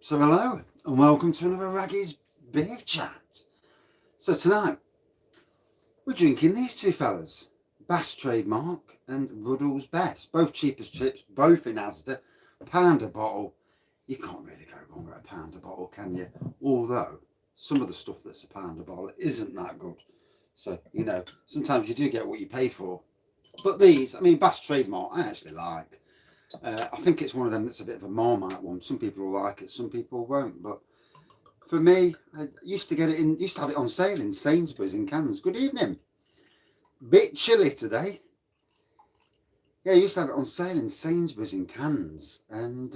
So hello and welcome to another Raggy's Beer Chat. So tonight we're drinking these two fellas, Bass Trademark and Ruddles Best, both cheap as chips, both in Asda, £1 a bottle. You can't really go wrong with £1 a bottle, can you? Although some of the stuff that's £1 a bottle isn't that good. So, you know, sometimes you do get what you pay for. But these, I mean, Bass Trademark, I actually like. I think it's one of them that's a bit of a Marmite one. Some people will like it, some people won't. But for me, I used to have it on sale in Sainsbury's in cans. Good evening. Bit chilly today. Yeah, I used to have it on sale in Sainsbury's in cans, and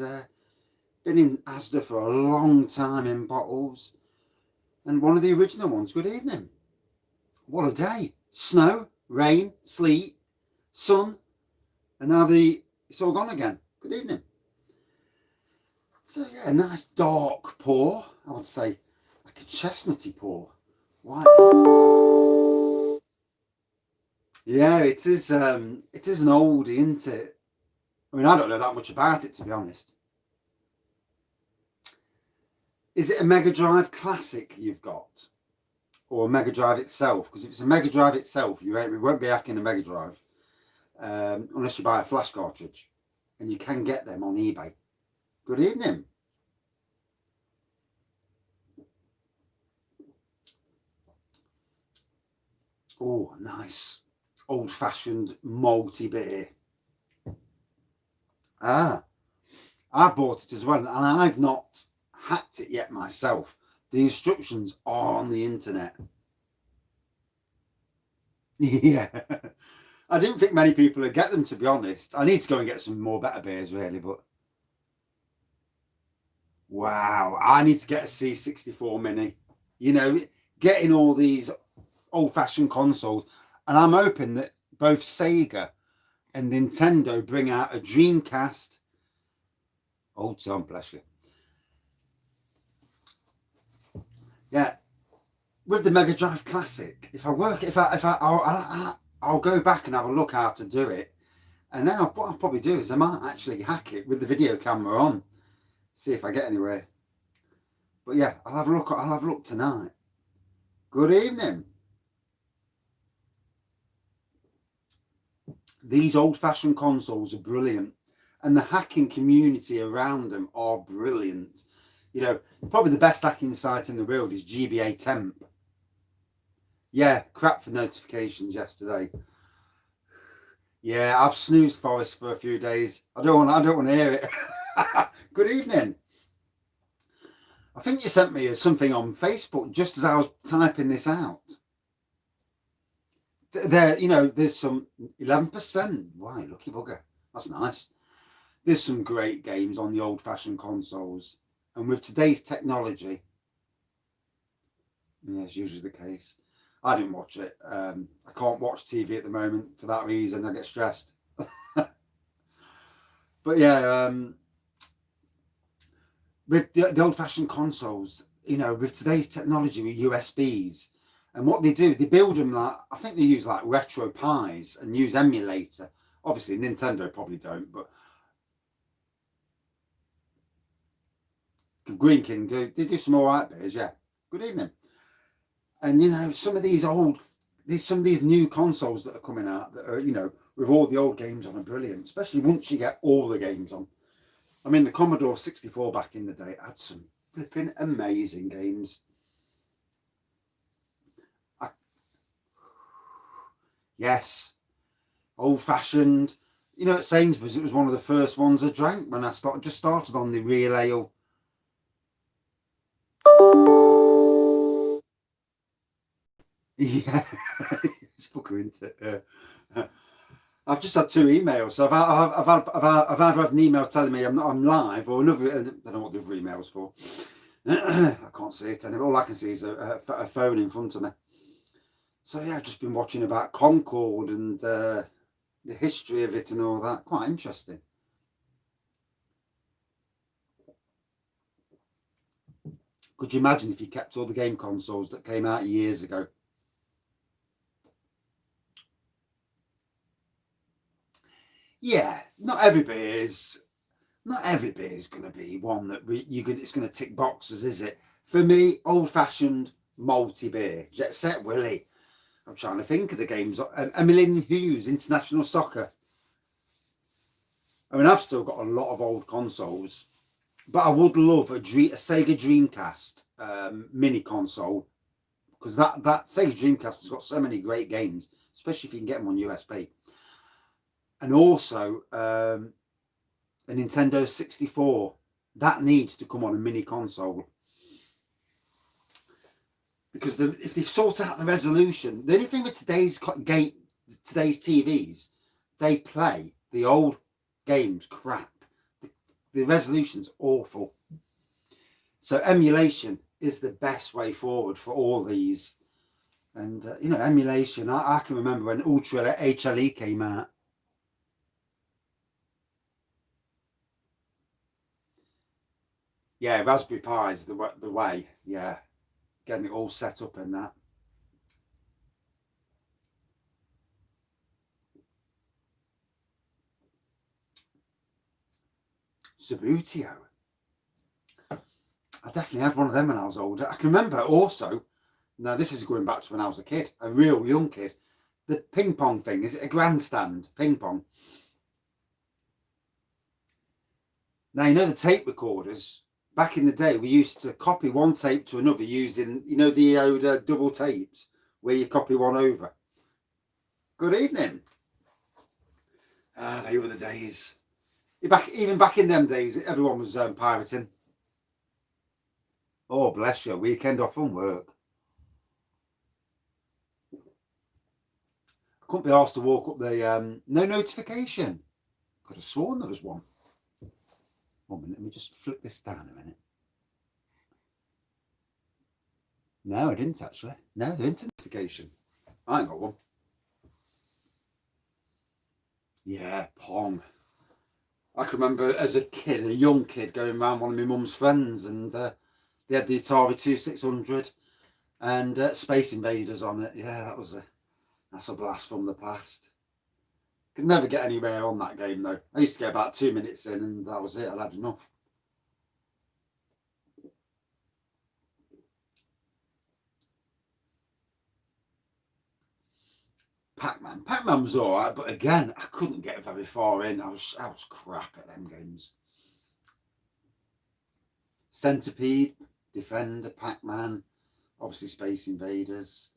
been in Asda for a long time in bottles. And one of the original ones. Good evening. What a day! Snow, rain, sleet, sun, and now it's all gone again. Good evening. So yeah, a nice dark pour. I would say like a chestnutty pour. White. Yeah, it is an oldie, isn't it? I mean, I don't know that much about it, to be honest. Is it a Mega Drive Classic you've got? Or a Mega Drive itself? Because if it's a Mega Drive itself, it won't be hacking a Mega Drive. Unless you buy a flash cartridge. And you can get them on eBay. Good evening. Oh, nice old-fashioned malty beer. I've bought it as well, and I've not hacked it yet myself. The instructions are on the internet. Yeah. I didn't think many people would get them, to be honest. I need to go and get some more better beers, really, but... Wow, I need to get a C64 Mini. You know, getting all these old-fashioned consoles. And I'm hoping that both Sega and Nintendo bring out a Dreamcast. Old Tom, bless you. Yeah, with the Mega Drive Classic, I'll go back and have a look how to do it, and then what I'll probably do is I might actually hack it with the video camera on, see if I get anywhere. But yeah, I'll have a look tonight. Good evening. These old-fashioned consoles are brilliant, and the hacking community around them are brilliant. You know, probably the best hacking site in the world is GBA Temp. Yeah, crap for notifications yesterday. Yeah, I've snoozed Forest for a few days. I don't want to hear it. Good evening. I think you sent me something on Facebook just as I was typing this out. There, you know, there's some 11%. Why, lucky bugger. That's nice. There's some great games on the old-fashioned consoles. And with today's technology, yeah, it's usually the case. I didn't watch it. I can't watch TV at the moment for that reason. I get stressed. But yeah, with the old-fashioned consoles, you know, with today's technology with USBs, and what they do, they build them like, I think they use like retro pies and use emulator. Obviously, Nintendo probably don't, but Green King they do some alright beers, yeah. Good evening. And you know, some of these new consoles that are coming out that are, you know, with all the old games on are brilliant, especially once you get all the games on. I mean, the Commodore 64 back in the day had some flipping amazing games. Yes, old-fashioned. You know, at Sainsbury's, it was one of the first ones I drank when I just started on the real ale. Yeah, it's fucker, isn't it? I've just had 2 emails. So I've either had an email telling me I'm live, or another. I don't know what the other email's for. I can't see it anymore. All I can see is a phone in front of me. So yeah, I've just been watching about Concorde and the history of it and all that. Quite interesting. Could you imagine if you kept all the game consoles that came out years ago? Yeah, not everybody is. Not every beer is going to be one that it's going to tick boxes, is it? For me, old-fashioned malty beer. Jet Set Willie. I'm trying to think of the games. Emmeline Hughes, International Soccer. I mean, I've still got a lot of old consoles, but I would love a Sega Dreamcast mini console, because that Sega Dreamcast has got so many great games, especially if you can get them on USB. And also a Nintendo 64. That needs to come on a mini console. Because if they've sorted out the resolution, the only thing with today's TVs, they play the old games crap. The resolution's awful. So emulation is the best way forward for all these. And, you know, emulation, I can remember when Ultra HLE came out. Yeah, Raspberry Pi is the way, yeah. Getting it all set up and that. Subutio. I definitely had one of them when I was older. I can remember also, now this is going back to when I was a kid, a real young kid, the ping pong thing. Is it a grandstand ping pong? Now, you know the tape recorders, back in the day, we used to copy one tape to another using, you know, the old double tapes where you copy one over. Good evening. They were the days. Even back in them days, everyone was pirating. Oh, bless you. Weekend off from work. I couldn't be asked to walk up the no notification. Could have sworn there was one. 1 minute, let me just flick this down a minute. No, I didn't actually. No, the notification. I ain't got one. Yeah, Pong. I can remember as a kid, a young kid, going around one of my mum's friends, and they had the Atari 2600 and Space Invaders on it. Yeah, that's a blast from the past. Could never get anywhere on that game though. I used to get about 2 minutes in, and that was it. I'd had enough. Pac-Man. Pac-Man was alright, but again, I couldn't get very far in. I was crap at them games. Centipede, Defender, Pac-Man, obviously Space Invaders.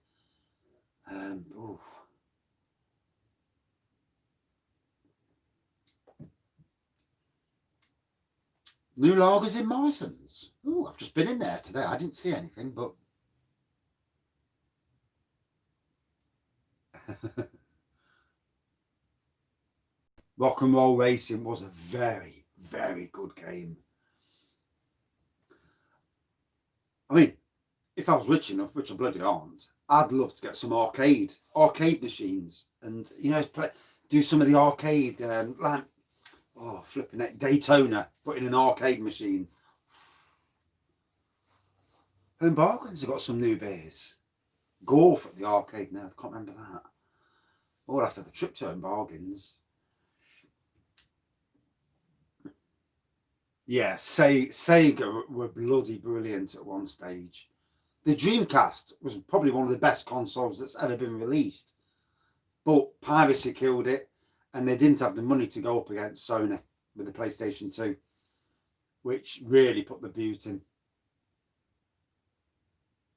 New lagers in Morrison's. Oh, I've just been in there today. I didn't see anything, but Rock and Roll Racing was a very, very good game. I mean, if I was rich enough, which I bloody aren't, I'd love to get some arcade machines, and, you know, do some of the arcade, like, oh, flipping it, Daytona, put in an arcade machine. Home Bargains have got some new beers. Golf at the arcade now, I can't remember that. Oh, I'll have to have a trip to Home Bargains. Yeah, Sega were bloody brilliant at one stage. The Dreamcast was probably one of the best consoles that's ever been released. But piracy killed it, and they didn't have the money to go up against Sony with the PlayStation 2, which really put the boot in.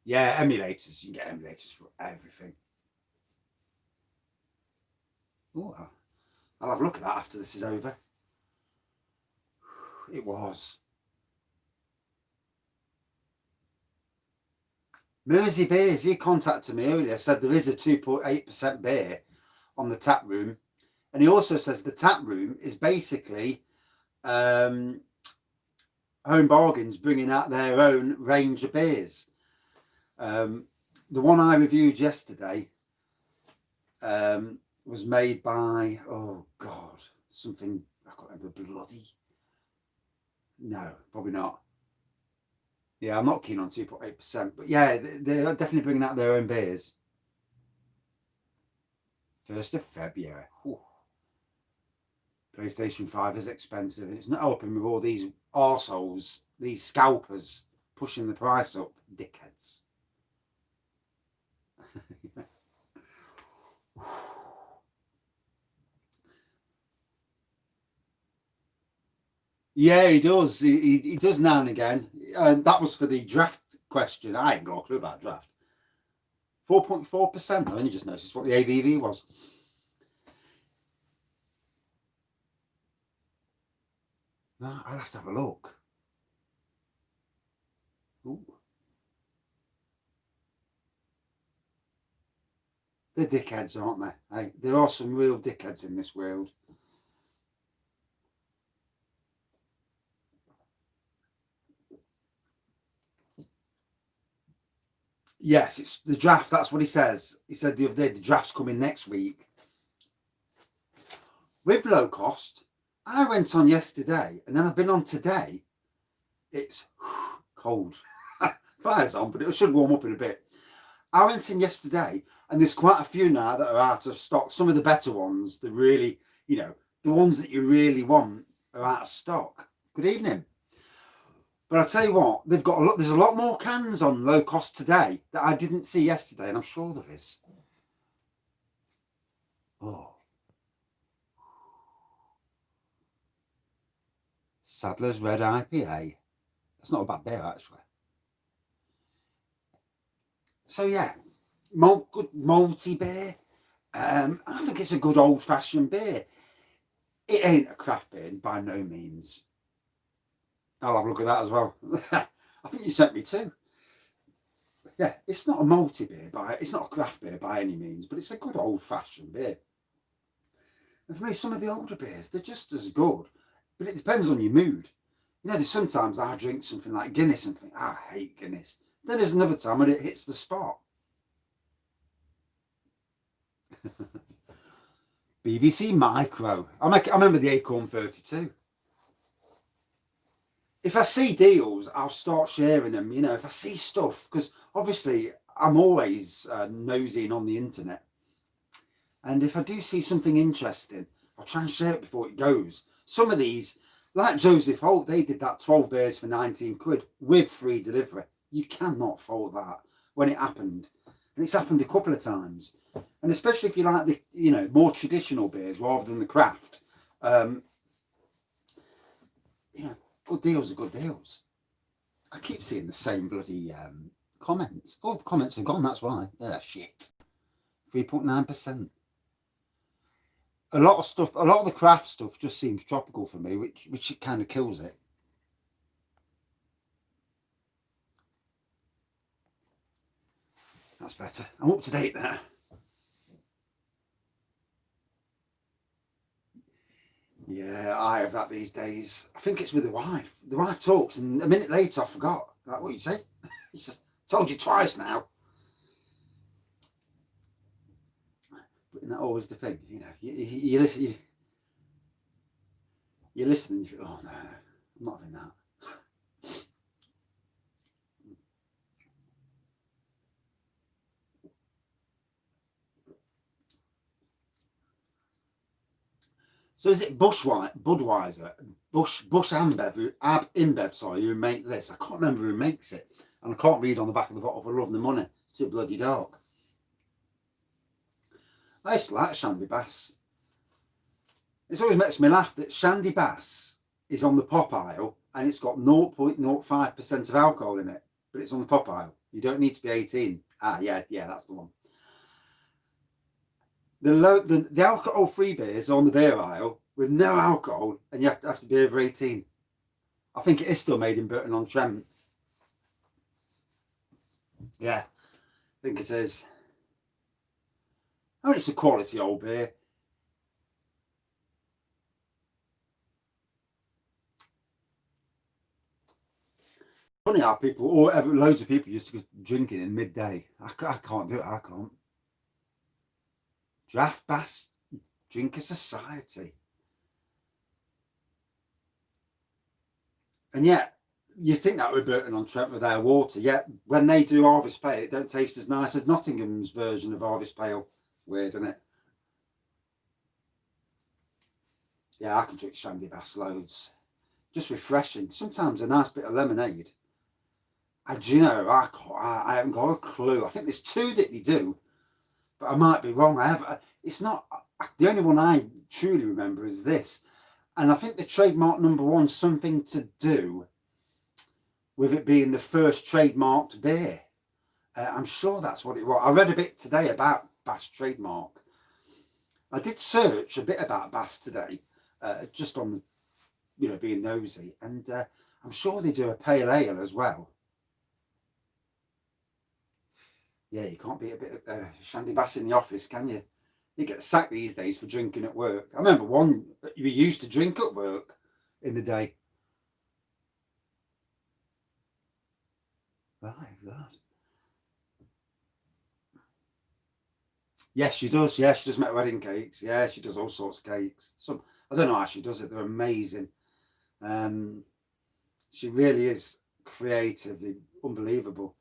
Yeah, emulators. You can get emulators for everything. Oh, I'll have a look at that after this is over. It was. Mersey Beers, he contacted me earlier, said there is a 2.8% beer on the tap room. And he also says the tap room is basically Home Bargains bringing out their own range of beers. The one I reviewed yesterday was made by, oh God, something, I can't remember, bloody. No, probably not. Yeah, I'm not keen on 2.8%, but yeah, they're definitely bringing out their own beers. 1st of February. Whew. PlayStation 5 is expensive, and it's not helping with all these arseholes, these scalpers pushing the price up, dickheads. Yeah, he does. He does now and again. And that was for the draft question. I ain't got a clue about draft. 4.4%. I only just noticed what the ABV was. No, I'll have to have a look. Ooh. They're dickheads, aren't they? Hey, there are some real dickheads in this world. Yes, it's the draft. That's what he says. He said the other day the draft's coming next week. With low cost, I went on yesterday and then I've been on today. It's cold. Fire's on, but it should warm up in a bit. I went in yesterday and there's quite a few now that are out of stock. Some of the better ones, the really, the ones that you really want are out of stock. Good evening. But I'll tell you what, they've got there's a lot more cans on low cost today that I didn't see yesterday, and I'm sure there is. Oh. Sadler's Red IPA. That's not a bad beer, actually. So yeah, good malty beer. I think it's a good old-fashioned beer. It ain't a craft beer by no means. I'll have a look at that as well. I think you sent me two. Yeah, it's not a malty beer it's not a craft beer by any means, but it's a good old-fashioned beer. And for me, some of the older beers, they're just as good, but it depends on your mood. There's sometimes I drink something like Guinness and think, I hate Guinness. Then there's another time when it hits the spot. BBC Micro. I remember the Acorn 32. If I see deals, I'll start sharing them, if I see stuff, because obviously I'm always nosing on the internet. And if I do see something interesting, I'll try and share it before it goes. Some of these, like Joseph Holt, they did that 12 beers for 19 quid with free delivery. You cannot fault that when it happened. And it's happened a couple of times. And especially if you like the, more traditional beers rather than the craft, good deals are good deals. I keep seeing the same bloody comments. Oh, the comments are gone, that's why. Yeah, shit. 3.9%. A lot of the craft stuff just seems tropical for me, which it kind of kills it. That's better. I'm up to date there. Yeah, I have that these days. I think it's with the wife. The wife talks, and a minute later I forgot. Like, what you say? She said, told you twice now. But isn't that always the thing? You listen, you listen, and you think, oh no, I'm not having that. So is it Budweiser, Bush InBev, who make this? I can't remember who makes it. And I can't read on the back of the bottle for love of the money. It's too bloody dark. I used to like Shandy Bass. It always makes me laugh that Shandy Bass is on the pop aisle and it's got 0.05% of alcohol in it. But it's on the pop aisle. You don't need to be 18. Ah, yeah, that's the one. The alcohol-free beers are on the beer aisle with no alcohol, and you have to be over 18. I think it is still made in Burton-on-Trent. Yeah, I think it is. Oh, it's a quality old beer. Funny how loads of people used to go drinking in midday. I can't do it. I can't. Draft Bass Drinker Society. And yet, you think that would be Burton-on-Trent with their water. Yet, when they do Harvest Pale, it don't taste as nice as Nottingham's version of Harvest Pale. Weird, isn't it? Yeah, I can drink Shandy Bass loads. Just refreshing. Sometimes a nice bit of lemonade. Do you know, I haven't got a clue. I think there's two that they do, but I might be wrong. It's not, the only one I truly remember is this. And I think the trademark number one's something to do with it being the first trademarked beer. I'm sure that's what it was. I read a bit today about Bass Trademark. I did search a bit about Bass today, just on, being nosy. And I'm sure they do a pale ale as well. Yeah, you can't beat a bit of Shandy Bass in the office, can you? You get sacked these days for drinking at work. I remember one, you used to drink at work in the day. Right, right. Yes, she does. Yeah, she does make wedding cakes. Yeah, she does all sorts of cakes. I don't know how she does it. They're amazing. She really is creatively unbelievable.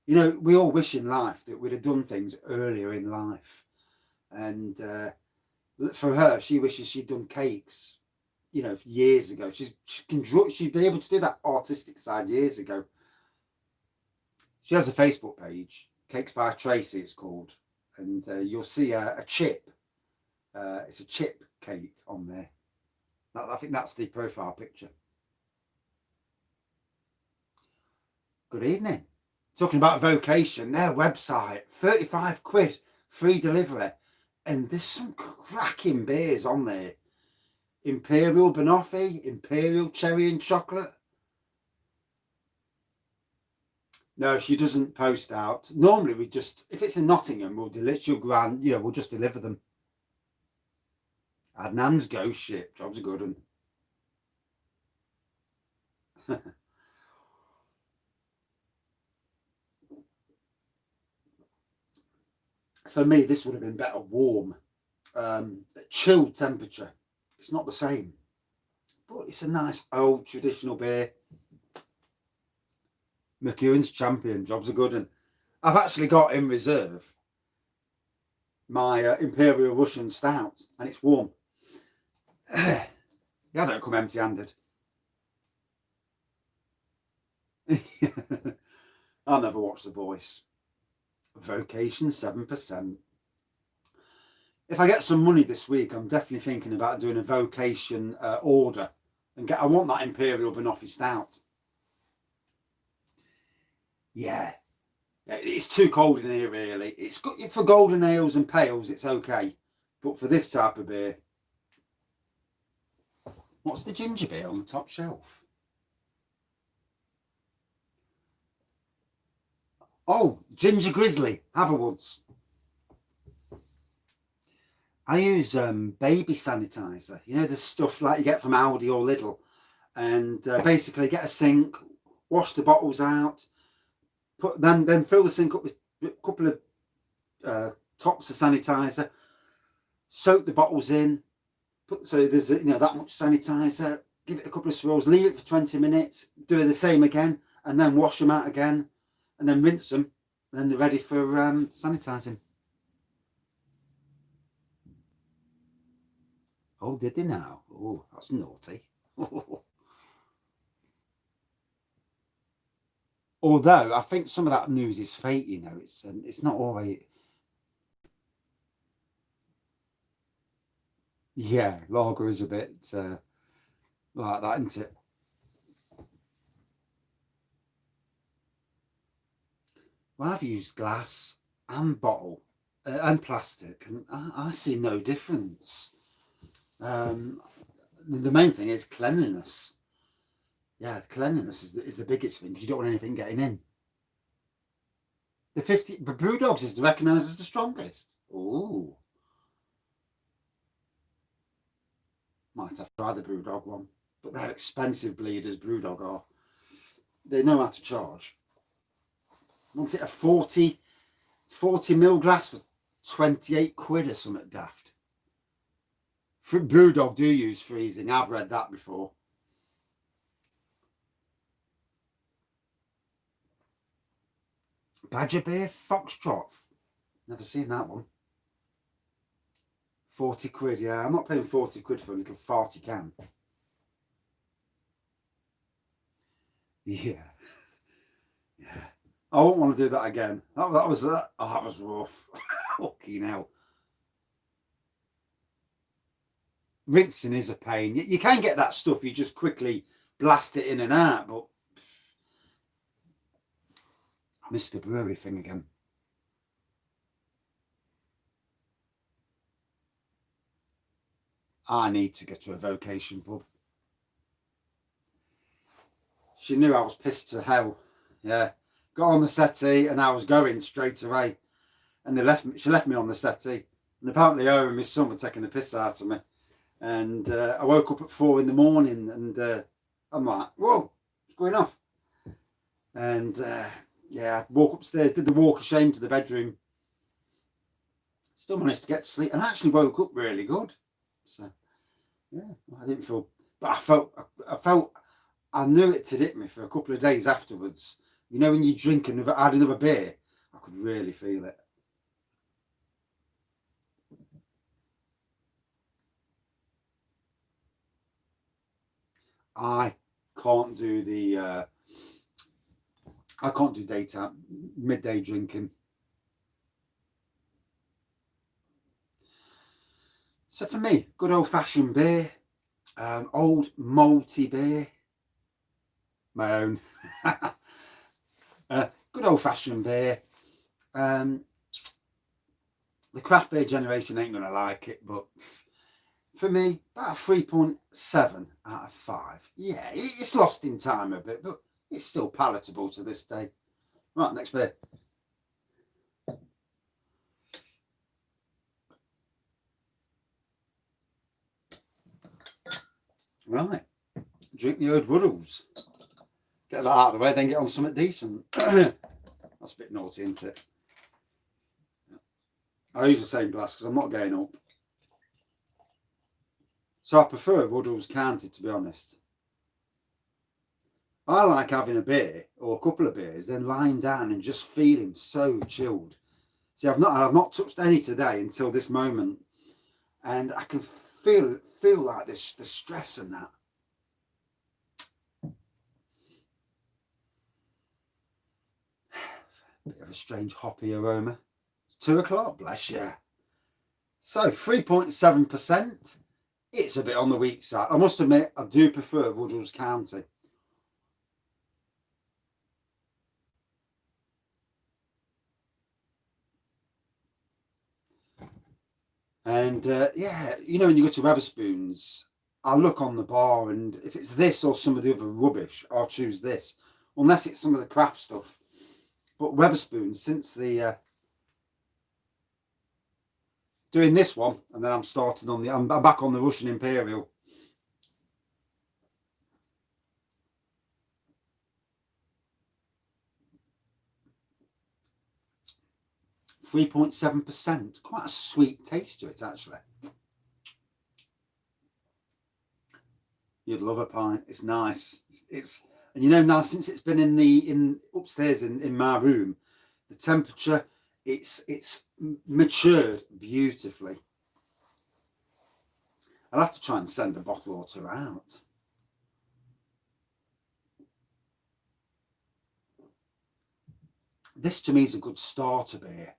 We all wish in life that we'd have done things earlier in life. And for her, she wishes she'd done cakes, years ago. She'd been able to do that artistic side years ago. She has a Facebook page, Cakes by Tracy it's called. And you'll see a chip. It's a chip cake on there. I think that's the profile picture. Good evening. Talking about vocation, their website, 35 quid, free delivery. And there's some cracking beers on there. Imperial Banoffee, Imperial Cherry and Chocolate. No, she doesn't post out. Normally we just, if it's in Nottingham, we'll just deliver them. Adnam's ghost ship, job's a good one. For me, this would have been better warm. Chilled temperature. It's not the same. But it's a nice old traditional beer. McEwen's champion, job's a good one. I've actually got in reserve my Imperial Russian Stout, and it's warm. Yeah, I don't come empty-handed. I'll never watch The Voice. Vocation 7%. If I get some money this week, I'm definitely thinking about doing a vocation order. I want that Imperial Banoffee Stout. Yeah. It's too cold in here, really. It's good for golden ales and pales, it's okay. But for this type of beer... What's the ginger beer on the top shelf? Oh, Ginger Grizzly, Haverwoods. I use baby sanitizer. The stuff like you get from Aldi or Lidl. And basically get a sink, wash the bottles out, then fill the sink up with a couple of tops of sanitizer, soak the bottles in, so there's that much sanitizer, give it a couple of swirls, leave it for 20 minutes, do the same again, and then wash them out again, and then rinse them, and then they're ready for sanitizing. Oh, did they now? Oh, that's naughty. Although I think some of that news is fake, it's not always. Yeah, lager is a bit like that, isn't it? Well, I've used glass and bottle and plastic, and I see no difference. The main thing is cleanliness. Yeah, cleanliness is the biggest thing, because you don't want anything getting in. The Brewdogs is recognised as the strongest. Ooh. Might have to try the Brewdog one. But they're expensive bleeders, Brewdog are. They know how to charge. Want it a 40 ml glass for 28 quid or something daft. Brewdog do use freezing. I've read that before. Badger beer, Foxtrot. Never seen that one. 40 quid, yeah. I'm not paying 40 quid for a little farty can. Yeah. Yeah. I won't want to do that again. That was rough. Fucking hell. Rinsing is a pain. You can get that stuff, you just quickly blast it in and out, but I missed the brewery thing again. I need to get to a vocation pub. She knew I was pissed to hell. Yeah. Got on the settee and I was going straight away. And she left me on the settee. And apparently her and my son were taking the piss out of me. And I woke up at 4 in the morning and I'm like, whoa, what's going off? And yeah, I walk upstairs, did the walk of shame to the bedroom. Still managed to get to sleep and actually woke up really good. So yeah, I didn't feel, but I felt, I knew it had hit me for a couple of days afterwards. You know, when you drink add another beer, I could really feel it. I can't do I can't do daytime, midday drinking. So for me, good old fashioned beer, old malty beer, my own. Good old fashioned beer. The craft beer generation ain't gonna like it, but for me, about a 3.7 out of 5. Yeah, it's lost in time a bit, but it's still palatable to this day. Right, next beer. Right, drink the old Ruddles. Get that out of the way, then get on something decent. That's a bit naughty, isn't it? I use the same glass because I'm not going up. So I prefer Ruddles Counted, to be honest. I like having a beer or a couple of beers, then lying down and just feeling so chilled. See, I've not touched any today until this moment, and I can feel like the stress and that. Bit of a strange hoppy aroma. It's 2 o'clock, bless you. So 3.7%. It's a bit on the weak side. I must admit, I do prefer Ruddles County. And yeah, you know, when you go to Wetherspoons, I'll look on the bar, and if it's this or some of the other rubbish, I'll choose this, unless it's some of the craft stuff. But Wetherspoons, since the doing this one, and then I'm starting on I'm back on the Russian Imperial. %3.7%. Quite a sweet taste to it, actually. You'd love a pint. It's nice. And you know, now since it's been in upstairs in my room, the temperature, it's matured beautifully. I'll have to try and send a bottle or two out. This to me is a good starter beer.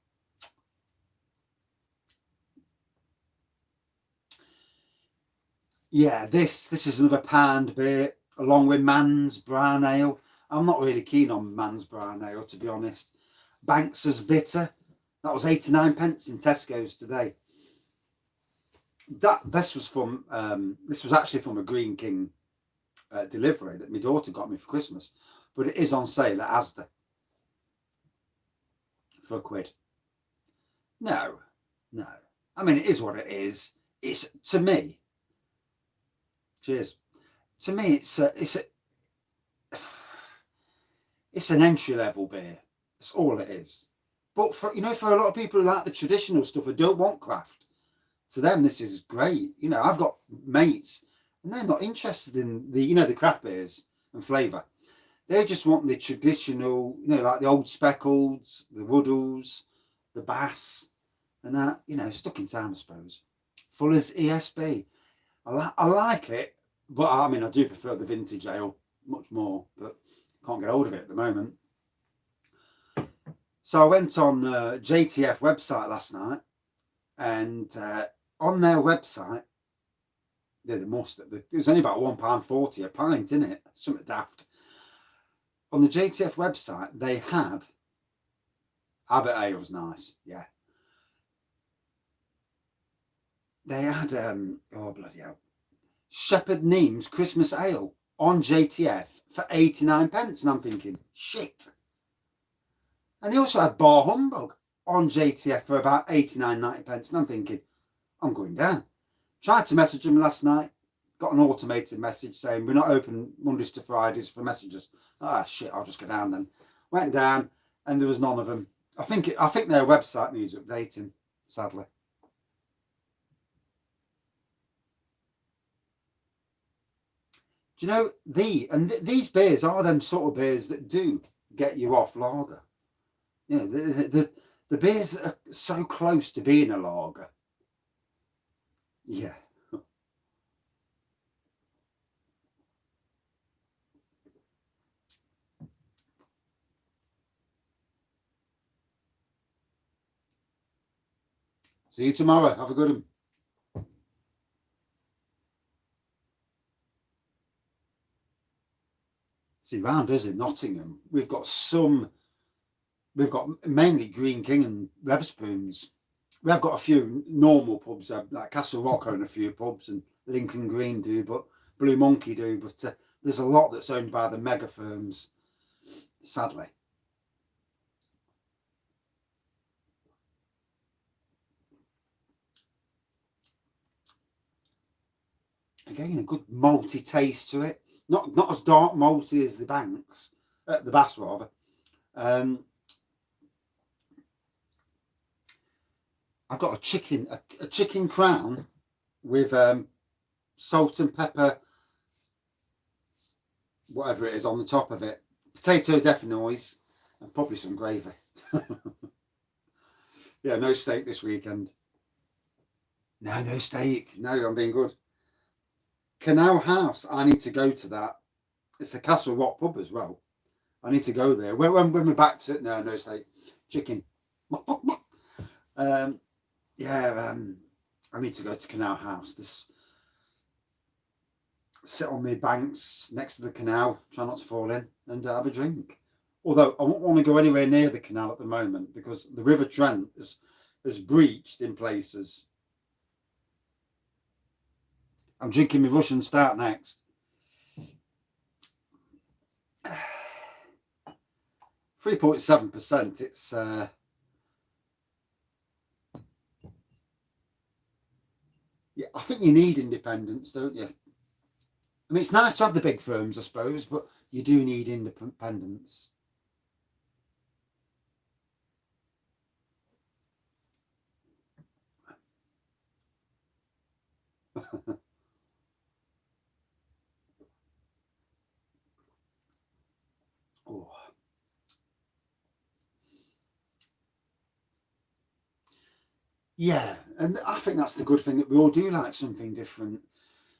Yeah, this is another pound beer along with Man's Brown Ale. I'm not really keen on Man's Brown Ale, to be honest. Banks's Bitter, that was 89 pence in Tesco's today. This was actually from a Green King delivery that my daughter got me for Christmas, but it is on sale at Asda for £1. No. I mean, it is what it is. It's, to me, cheers. To me, it's an entry level beer. That's all it is. But for a lot of people who like the traditional stuff and don't want craft, to them this is great. You know, I've got mates and they're not interested in the craft beers and flavour. They just want the traditional, like the old Speckleds, the Ruddles, the Bass, and that, stuck in time, I suppose. Fuller's ESB. I like it, but I mean, I do prefer the vintage ale much more, but can't get hold of it at the moment. So I went on JTF website last night, and on their website, it was only about £1.40 a pint, isn't it? Something daft. On the JTF website, they had Abbott Ale's nice, yeah. They had oh bloody hell, Shepherd Neame's Christmas Ale on JTF for 89p, and I'm thinking, shit. And he also had Bar Humbug on JTF for about 89.90p, and I'm thinking, I'm going down. Tried to message him last night, got an automated message saying we're not open Mondays to Fridays for messages. Ah shit, I'll just go down then. Went down and there was none of them. I think their website needs updating, sadly. Do you know these beers are them sort of beers that do get you off lager. You know, the beers that are so close to being a lager. Yeah. See you tomorrow. Have a good one. See, round us in Nottingham, we've got mainly Green King and Wetherspoons. We have got a few normal pubs, like Castle Rock own a few pubs, and Lincoln Green do, but Blue Monkey do. But there's a lot that's owned by the mega firms, sadly. Again, a good malty taste to it. Not as dark malty as the the Bass rather. I've got a chicken crown with salt and pepper, whatever it is on the top of it, potato definoise, and probably some gravy. Yeah, no steak this weekend. No steak. No, I'm being good. Canal House, I need to go to that. It's a Castle Rock pub as well. I need to go there. When we're back to it, no steak, chicken. Yeah, I need to go to Canal House. Sit on the banks next to the canal, try not to fall in, and have a drink. Although I won't want to go anywhere near the canal at the moment because the River Trent has breached in places. I'm drinking my Russian stout next. 3.7%. It's yeah, I think you need independence, don't you? I mean, it's nice to have the big firms, I suppose, but you do need independence. Oh. Yeah, and I think that's the good thing, that we all do like something different,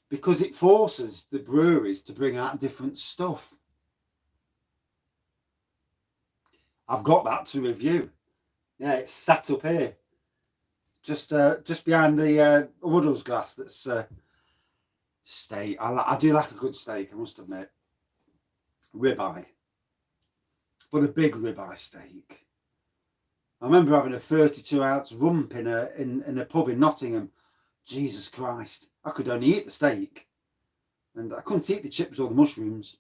because it forces the breweries to bring out different stuff. I've got that to review. Yeah, it's sat up here, just behind the Ruddles glass. That's steak. I do like a good steak, I must admit. Ribeye, but a big ribeye steak. I remember having a 32-ounce rump in a pub in Nottingham. Jesus Christ, I could only eat the steak, and I couldn't eat the chips or the mushrooms.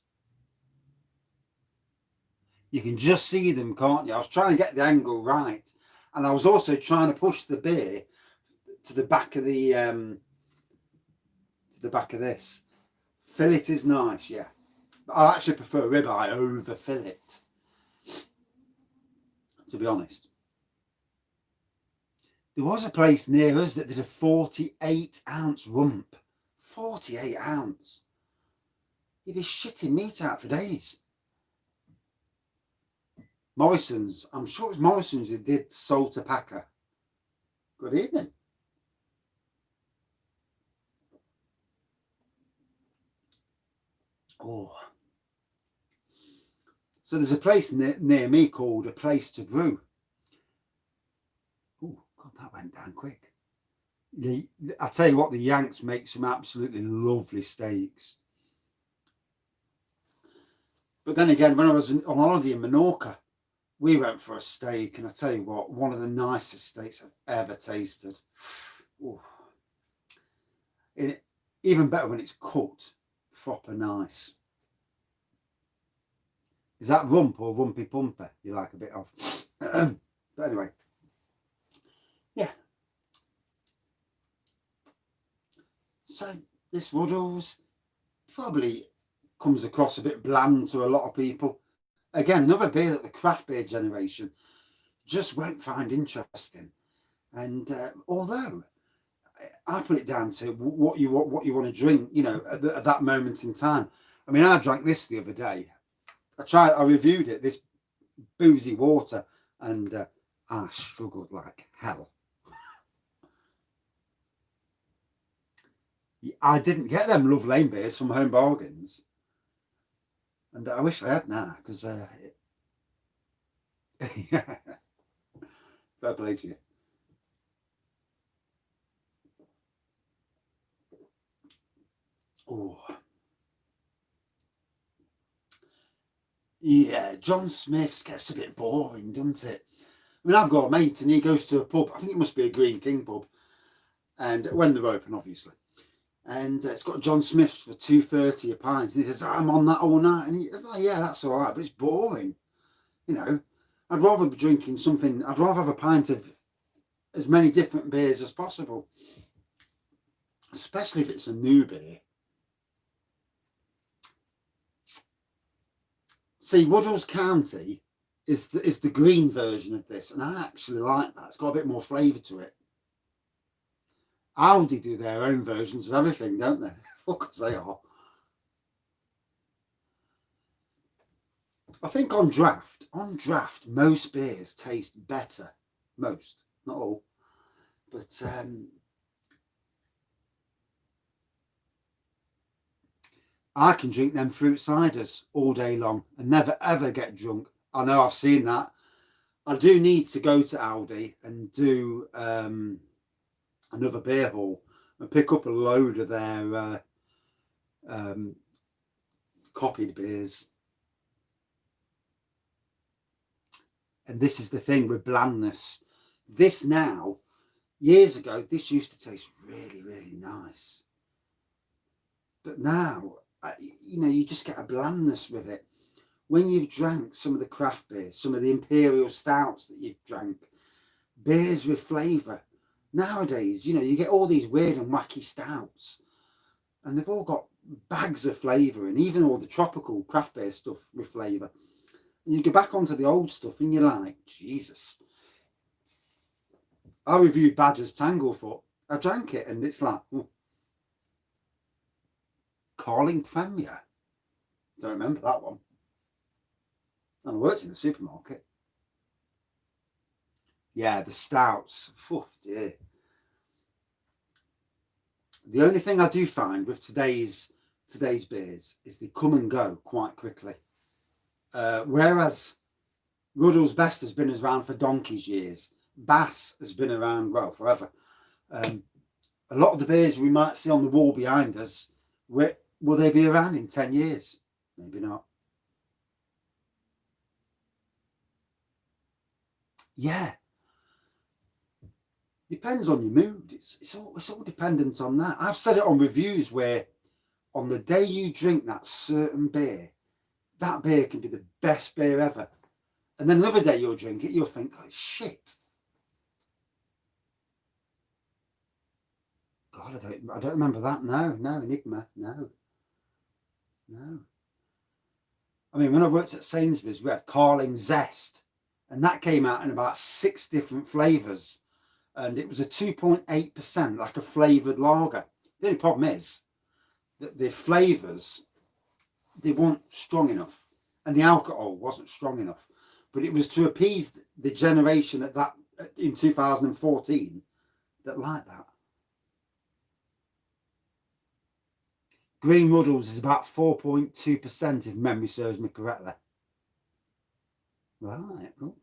You can just see them, can't you? I was trying to get the angle right, and I was also trying to push the beer to the back of this. Fillet is nice, yeah. But I actually prefer ribeye over fillet, to be honest. There was a place near us that did a 48-ounce rump. 48 ounce. You'd be shitting meat out for days. Morrison's. I'm sure it was Morrison's that did Salter Packer. Good evening. Oh. So there's a place near me called A Place to Brew. Oh, God, that went down quick. I tell you what, the Yanks make some absolutely lovely steaks. But then again, when I was on holiday in Menorca, we went for a steak, and I tell you what, one of the nicest steaks I've ever tasted. Ooh. Even better when it's cooked proper nice. Is that rump or rumpy pumpy you like a bit of? But anyway, yeah. So this Ruddles probably comes across a bit bland to a lot of people. Again, another beer that the craft beer generation just won't find interesting. And although I put it down to what you want to drink, you know, at that moment in time. I mean, I drank this the other day. I reviewed it, this boozy water, and I struggled like hell. I didn't get them Love Lane beers from Home Bargains, and I wish I had now, because yeah, fair play to you. Oh, yeah, John Smith's gets a bit boring, doesn't it? I mean, I've got a mate and he goes to a pub, I think it must be a Green King pub, and when they're open, obviously. And it's got John Smith's for $2.30 a pint. And he says, I'm on that all night. And he's like, yeah, that's all right, but it's boring. You know, I'd rather be drinking something, I'd rather have a pint of as many different beers as possible. Especially if it's a new beer. See, Ruddles County is the green version of this, and I actually like that. It's got a bit more flavour to it. Aldi do their own versions of everything, don't they? Fuck us, they are. I think on draft, most beers taste better. Most, not all. But I can drink them fruit ciders all day long and never ever get drunk. I know, I've seen that. I do need to go to Aldi and do another beer haul and pick up a load of their copied beers. And this is the thing with blandness. This now, years ago, this used to taste really, really nice. But now, you know, you just get a blandness with it. When you've drank some of the craft beers, some of the imperial stouts that you've drank, beers with flavour. Nowadays, you know, you get all these weird and wacky stouts, and they've all got bags of flavour, and even all the tropical craft beer stuff with flavour. And you go back onto the old stuff, and you're like, Jesus. I reviewed Badger's Tanglefoot. I drank it, and it's like, Carling Premier. Don't remember that one. And I worked in the supermarket. Yeah, the stouts. Oh dear. The only thing I do find with today's beers is they come and go quite quickly. Whereas Ruddles Best has been around for donkey's years. Bass has been around, well, forever. A lot of the beers we might see on the wall behind us, will they be around in 10 years? Maybe not. Yeah. Depends on your mood. It's all dependent on that. I've said it on reviews where on the day you drink that certain beer, that beer can be the best beer ever. And then another day you'll drink it, you'll think, oh, shit. God, I don't remember that. No, Enigma, no. I mean, when I worked at Sainsbury's, we had Carling Zest, and that came out in about 6 different flavours. And it was a 2.8%, like a flavoured lager. The only problem is that the flavours, they weren't strong enough. And the alcohol wasn't strong enough. But it was to appease the generation in 2014 that liked that. Green Ruddles is about 4.2% if memory serves me correctly. Right. Oh.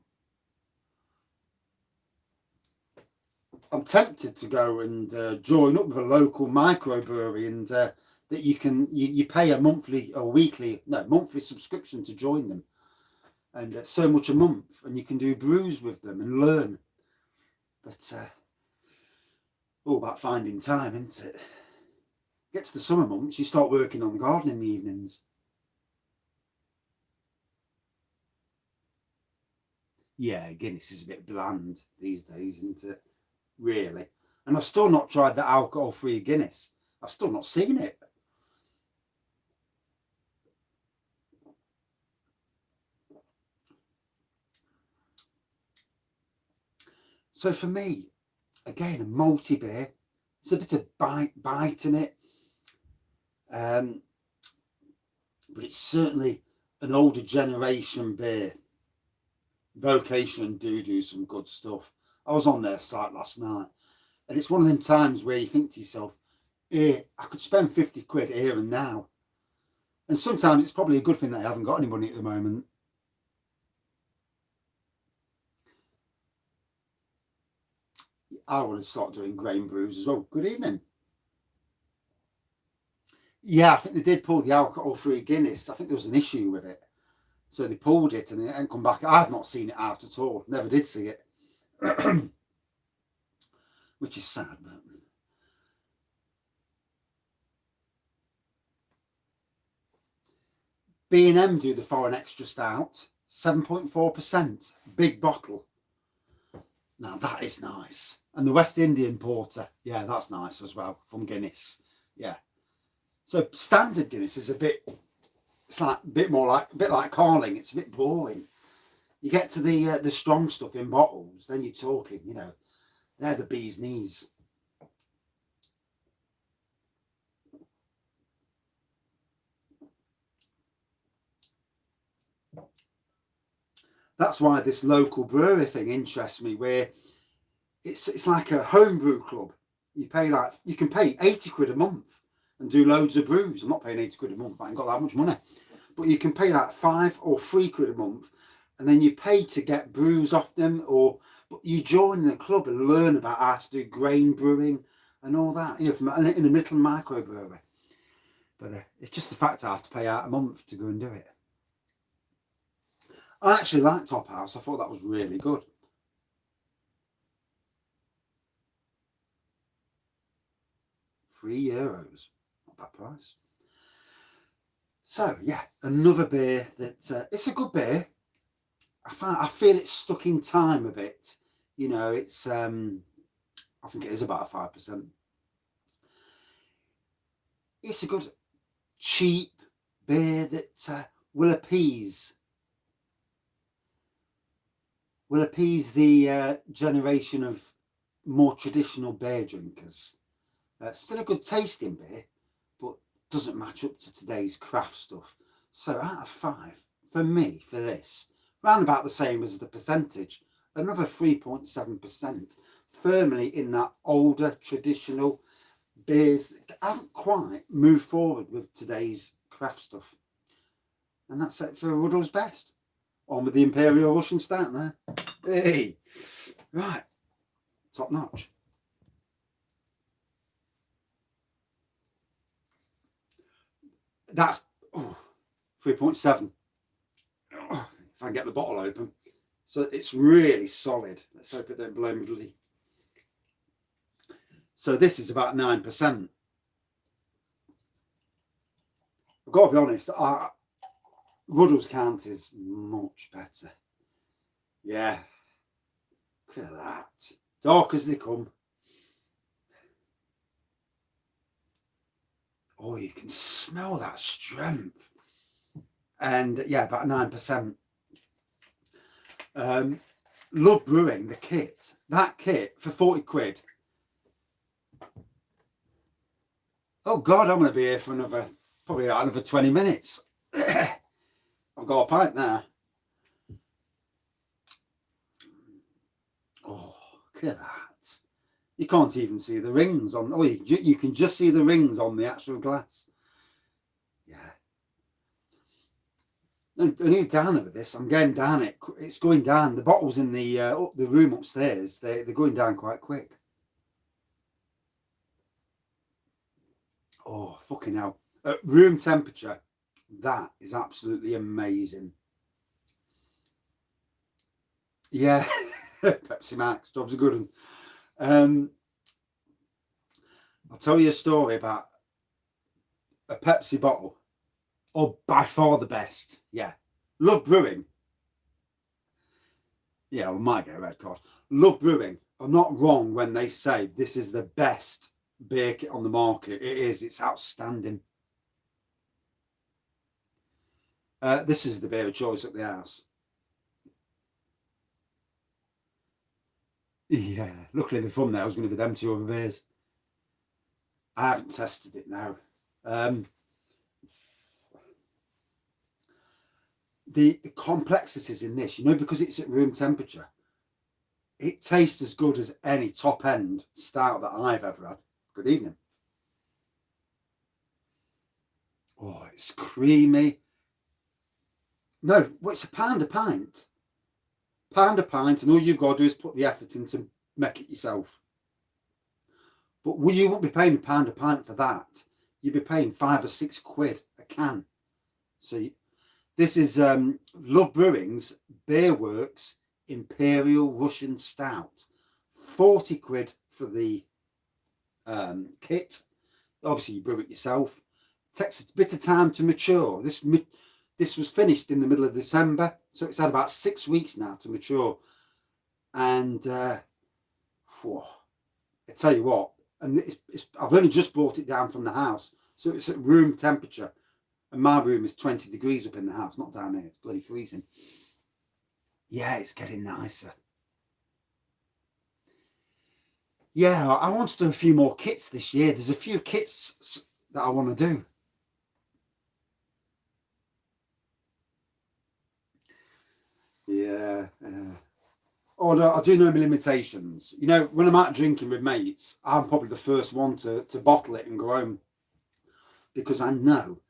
I'm tempted to go and join up with a local microbrewery, and that you pay a monthly subscription to join them, and so much a month, and you can do brews with them and learn. But all about finding time, isn't it? Get to the summer months, you start working on the garden in the evenings. Yeah, Guinness is a bit bland these days, isn't it? Really. And I've still not tried the alcohol-free Guinness. I've still not seen it. So for me, again, a malty beer. It's a bit of bite in it. But it's certainly an older generation beer. Vocation do some good stuff. I was on their site last night, and it's one of them times where you think to yourself, I could spend 50 quid here and now. And sometimes it's probably a good thing that I haven't got any money at the moment. I want to start doing grain brews as well. Good evening. Yeah, I think they did pull the alcohol-free Guinness. I think there was an issue with it. So they pulled it and it hadn't come back. I've not seen it out at all. Never did see it. Which is sad. But B&M do the foreign extra stout. 7.4%. Big bottle. Now that is nice. And the West Indian porter. Yeah, that's nice as well from Guinness. Yeah. So standard Guinness is a bit like Carling. It's a bit boring. You get to the strong stuff in bottles, then you're talking, they're the bee's knees. That's why this local brewery thing interests me, where it's like a homebrew club. You can pay 80 quid a month and do loads of brews. I'm not paying 80 quid a month, I ain't got that much money. But you can pay like 5 or 3 quid a month, and then you pay to get brews off them, but you join the club and learn about how to do grain brewing and all that, in a little microbrewery. But it's just the fact I have to pay out a month to go and do it. I actually liked Top House. I thought that was really good. €3, not bad price. So yeah, another beer that it's a good beer. I feel it's stuck in time a bit. It's I think it is about 5%. It's a good cheap beer that will appease the generation of more traditional beer drinkers. Still a good tasting beer, but doesn't match up to today's craft stuff. So out of 5, for me, for this, round about the same as the percentage, another 3.7%, firmly in that older traditional beers that haven't quite moved forward with today's craft stuff. And that's it for Ruddles Best. On with the Imperial Russian Stout there. Hey, right, top notch. That's 3.7. If I can get the bottle open. So it's really solid. Let's hope it don't blow me bloody. So this is about 9%. I've got to be honest, Ruddles count is much better. Yeah. Look at that. Dark as they come. Oh, you can smell that strength. And yeah, about 9%. Love Brewing, the kit. That kit for 40 quid. Oh God, I'm going to be here for probably another 20 minutes. I've got a pint now. Oh, look at that. You can't even see the rings on. Oh, you can just see the rings on the actual glass. I need down with this. I'm getting down it. It's going down. The bottles in the room upstairs, they're going down quite quick. Oh, fucking hell. At room temperature, that is absolutely amazing. Yeah, Pepsi Max, job's a good one. I'll tell you a story about a Pepsi bottle. Oh, by far the best. Yeah. Love brewing. Yeah, we might get a red card. Love brewing are not wrong when they say this is the best beer kit on the market. It is. It's outstanding. This is the beer of choice at the house. Yeah, luckily the thumbnail was going to be them two other beers. I haven't tested it now. The complexities in this, because it's at room temperature, it tastes as good as any top end stout that I've ever had. Good evening. Oh, it's creamy. No, well, it's £1 a pint. £1 a pint, and all you've got to do is put the effort in to make it yourself. But you won't be paying £1 a pint for that. You'd be paying £5 or £6 a can. So this is Love Brewing's Beer Works Imperial Russian Stout. £40 for the kit. Obviously, you brew it yourself. It takes a bit of time to mature. This was finished in the middle of December, so it's had about 6 weeks now to mature. And I tell you what, and I've only just brought it down from the house, so it's at room temperature. And my room is 20 degrees up in the house, not down here. It's bloody freezing. Yeah, it's getting nicer. Yeah, I want to do a few more kits this year. There's a few kits that I want to do. Yeah. Oh, no, I do know my limitations. When I'm out drinking with mates, I'm probably the first one to bottle it and go home. Because I know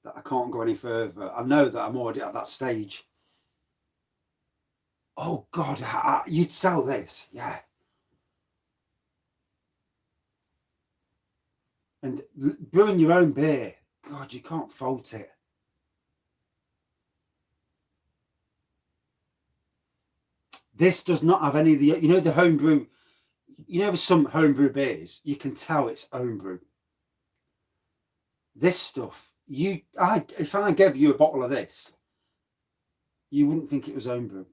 that I can't go any further. I know that I'm already at that stage. Oh, God, you'd sell this. Yeah. And brewing your own beer, God, you can't fault it. This does not have any of the, the homebrew, with some homebrew beers, you can tell it's homebrew. This stuff, if I gave you a bottle of this, you wouldn't think it was homebrew.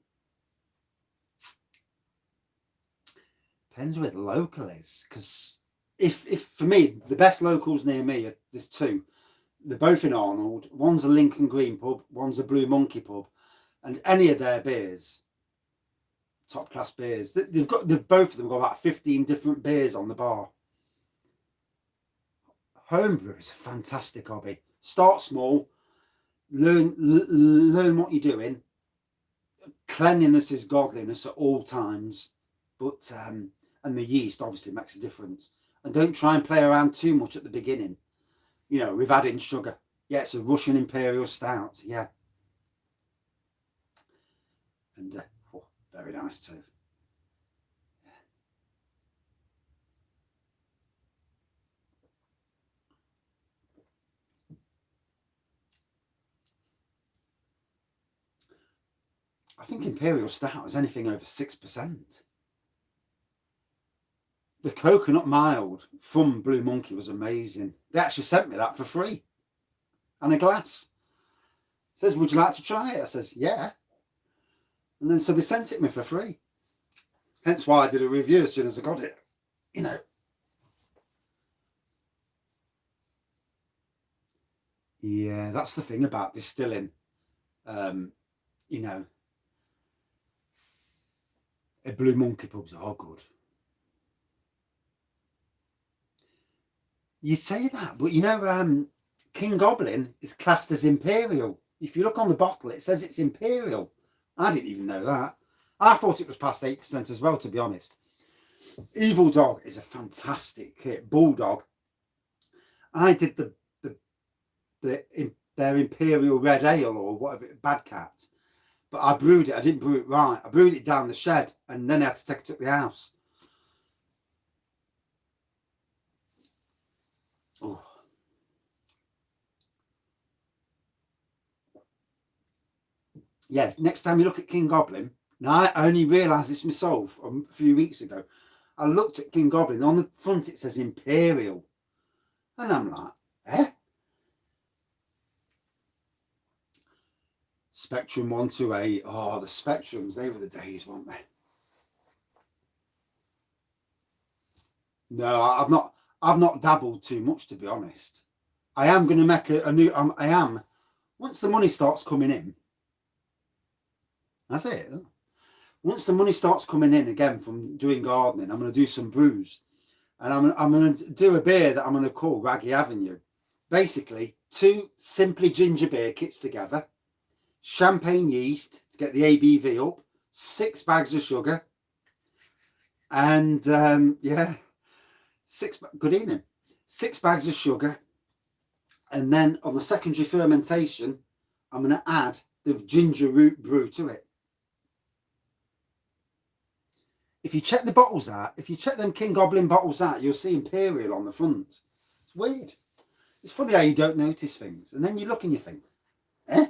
Depends where the local is, because if for me, the best locals near me, there's two. They're both in Arnold. One's a Lincoln Green pub, one's a Blue Monkey pub, and any of their beers, top class beers. Both of them got about 15 different beers on the bar. Homebrew is a fantastic hobby. Start small, learn what you're doing. Cleanliness is godliness at all times, but and the yeast obviously makes a difference. And don't try and play around too much at the beginning. With adding sugar. Yeah, it's a Russian Imperial Stout. Yeah, and very nice too. I think Imperial Stout is anything over 6%. The coconut mild from Blue Monkey was amazing. They actually sent me that for free. And a glass. It says, would you like to try it? I says, yeah. And then so they sent it me for free. Hence why I did a review as soon as I got it. Yeah, that's the thing about distilling. A Blue Monkey pubs are good. You say that, but King Goblin is classed as Imperial. If you look on the bottle, it says it's Imperial. I didn't even know that. I thought it was past 8% as well, to be honest. Evil Dog is a fantastic kit. Bulldog. I did the their Imperial Red Ale or whatever, Bad Cat. But I brewed it. I didn't brew it right. I brewed it down the shed, and then I had to take it up the house. Oh. Yeah, next time you look at King Goblin, now I only realised this myself a few weeks ago. I looked at King Goblin, on the front it says Imperial. And I'm like, eh? Spectrum 128. Oh, the Spectrums, they were the days, weren't they? No, I've not dabbled too much, to be honest. I am going to make a new, I am, once the money starts coming in, that's it. Once the money starts coming in again from doing gardening, I'm going to do some brews. And I'm going to do a beer that I'm going to call Raggy Avenue. Basically, 2 simply ginger beer kits together, champagne yeast to get the ABV up, 6 bags of sugar, and yeah, good evening, 6 bags of sugar. And then on the secondary fermentation, I'm going to add the ginger root brew to it. If you check the bottles out, if you check them King Goblin bottles out, you'll see Imperial on the front. It's weird. It's funny how you don't notice things. And then you look and you think, eh?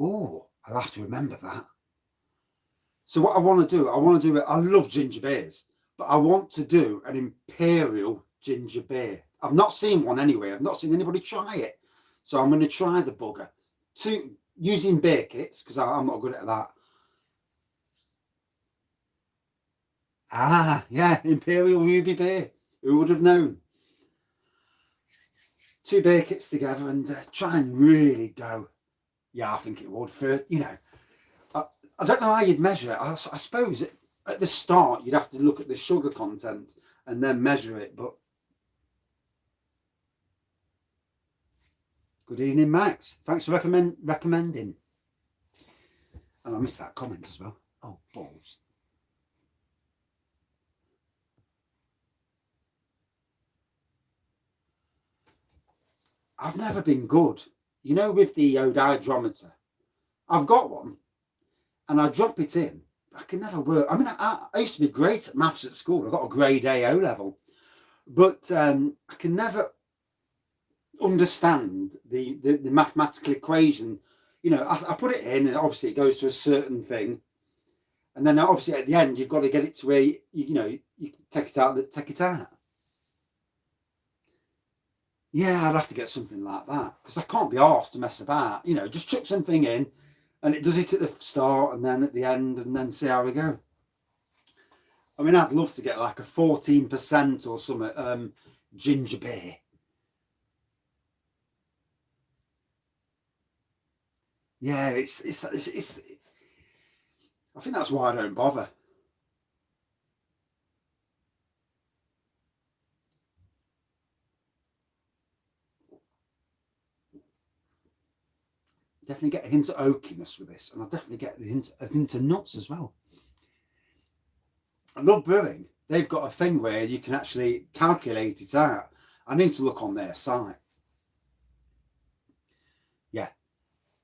Oh, I'll have to remember that. So what I want to do, I love ginger beers, but I want to do an Imperial ginger beer. I've not seen one anyway. I've not seen anybody try it. So I'm going to try the bugger. Using beer kits, because I'm not good at that. Ah, yeah, Imperial Ruby beer. Who would have known? 2 beer kits together and try and really go. Yeah, I think it would. For, you know, I don't know how you'd measure it. I suppose at the start you'd have to look at the sugar content and then measure it, but good evening, Max. Thanks for recommending. And I missed that comment as well. Oh, balls. I've never been good. You know, with the odiometer, I've got one and I drop it in. I can never work. I mean, I used to be great at maths at school. I got a grade A O level. But I can never understand the mathematical equation. You know, I put it in and obviously it goes to a certain thing, and then obviously at the end you've got to get it to where you know you take it out. Yeah, I'd have to get something like that because I can't be arsed to mess about. You know, just chuck something in and it does it at the start and then at the end and then see how we go. I mean, I'd love to get like a 14% or something ginger beer. Yeah, it's I think that's why I don't bother. Definitely get a hint of oakiness with this, and I'll definitely get a hint of nuts as well. I love brewing. They've got a thing where you can actually calculate it out. I need to look on their site. Yeah,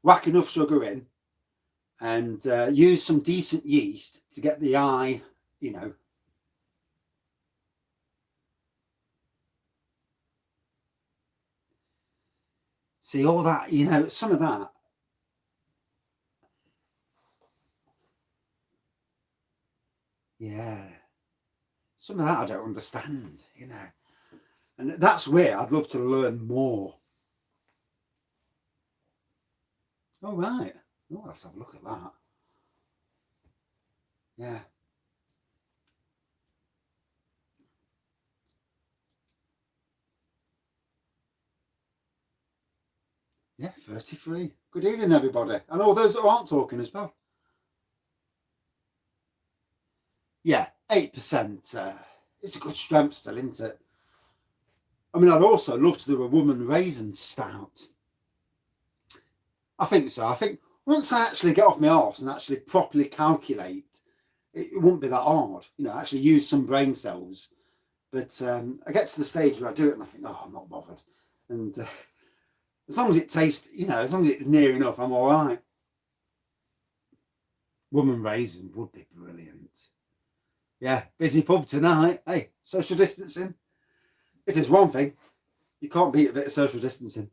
whack enough sugar in and use some decent yeast to get the eye, you know. See all that, you know, some of that. Yeah, some of that I don't understand, you know. And that's where I'd love to learn more. Oh, right. Oh, I'll have to have a look at that. Yeah. Yeah, 33. Good evening, everybody. And all those that aren't talking as well. Yeah, 8%. It's a good strength still, isn't it? I mean, I'd also love to do a woman raisin stout. I think so. I think once I actually get off my arse and actually properly calculate, it wouldn't be that hard, you know, actually use some brain cells. But I get to the stage where I do it and I think, oh, I'm not bothered. And as long as it tastes, you know, as long as it's near enough, I'm all right. Woman raisin would be brilliant. Yeah, busy pub tonight. Hey, social distancing. If there's one thing, you can't beat a bit of social distancing.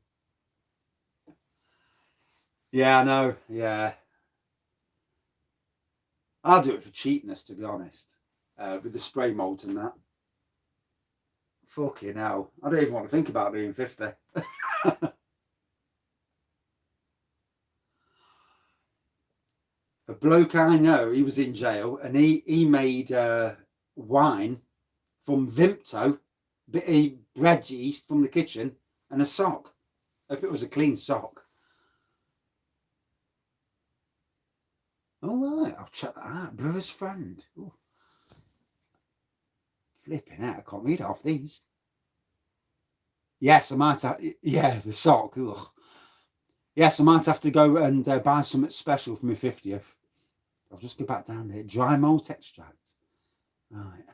Yeah, I know. Yeah. I'll do it for cheapness, to be honest. With the spray mold and that. Fucking hell. I don't even want to think about being 50. A bloke I know, he was in jail and he made wine from Vimto, bit of bread yeast from the kitchen, and a sock. I hope it was a clean sock. All right, I'll check that out. Brewer's friend. Ooh. Flipping out, I can't read off these. Yes, I might have. Yeah, the sock. Ugh. Yes, I might have to go and buy something special for my 50th. I'll just go back down there. Dry malt extract. Right.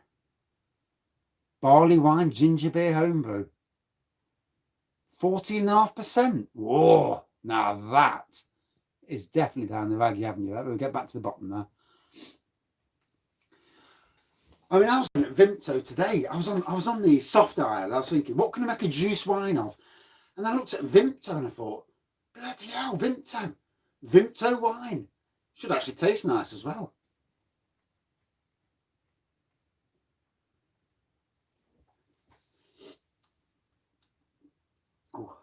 Barley wine, ginger beer, homebrew. 14.5%. Whoa. Now that is definitely down the Raggy Avenue. We'll get back to the bottom there. I mean, I was at Vimto today. I was on the soft aisle. I was thinking, what can I make a juice wine of? And I looked at Vimto and I thought, bloody hell, Vimto. Vimto wine. Should actually taste nice as well. Oh.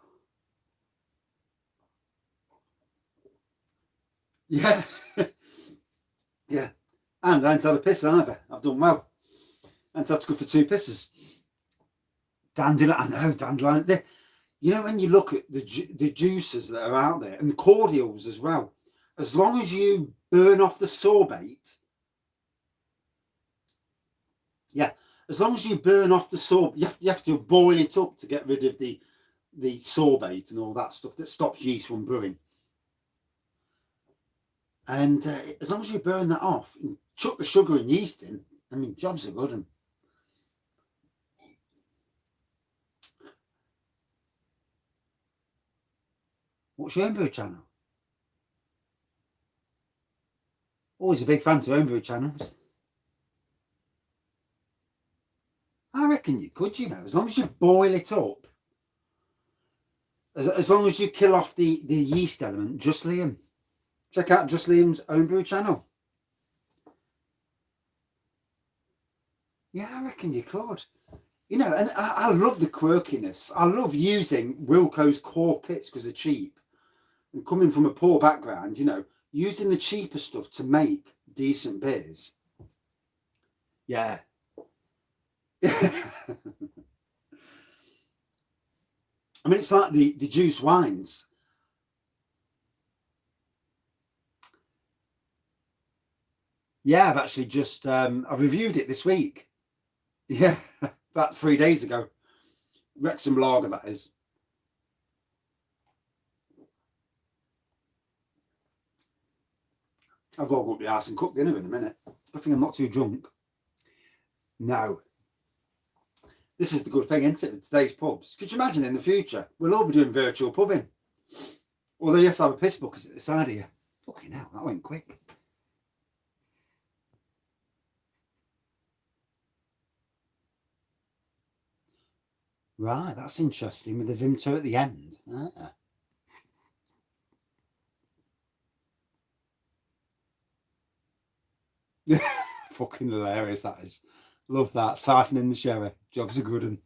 Yeah. Yeah. And I ain't had a piss either. I've done well. And that's good for 2 pisses. Dandelion, I know, dandelion. You know, when you look at the juices that are out there, and cordials as well, as long as you burn off the sorbate, yeah, as long as you burn off the sorbate, you have to boil it up to get rid of the sorbate and all that stuff that stops yeast from brewing. And as long as you burn that off and chuck the sugar and yeast in, I mean, jobs are good. And what's your homebrew channel? Always a big fan to homebrew channels. I reckon you could, you know, as long as you boil it up. As long as you kill off the yeast element, Just Liam. Check out Just Liam's homebrew channel. Yeah, I reckon you could. You know, and I love the quirkiness. I love using Wilco's core kits because they're cheap. And coming from a poor background, you know, using the cheaper stuff to make decent beers. Yeah. I mean, it's like the juice wines. Yeah, I've actually just, I reviewed it this week. Yeah, about 3 days ago. Wrexham Lager, that is. I've got to go up the house and cook dinner in a minute. Good thing I'm not too drunk. No. This is the good thing, isn't it, with today's pubs? Could you imagine in the future, we'll all be doing virtual pubbing? Although you have to have a piss bucket at the side of you. Fucking hell, that went quick. Right, that's interesting with the Vimto at the end. Ah. Fucking hilarious, that is. Love that. Siphoning the sherry. Job's a good one.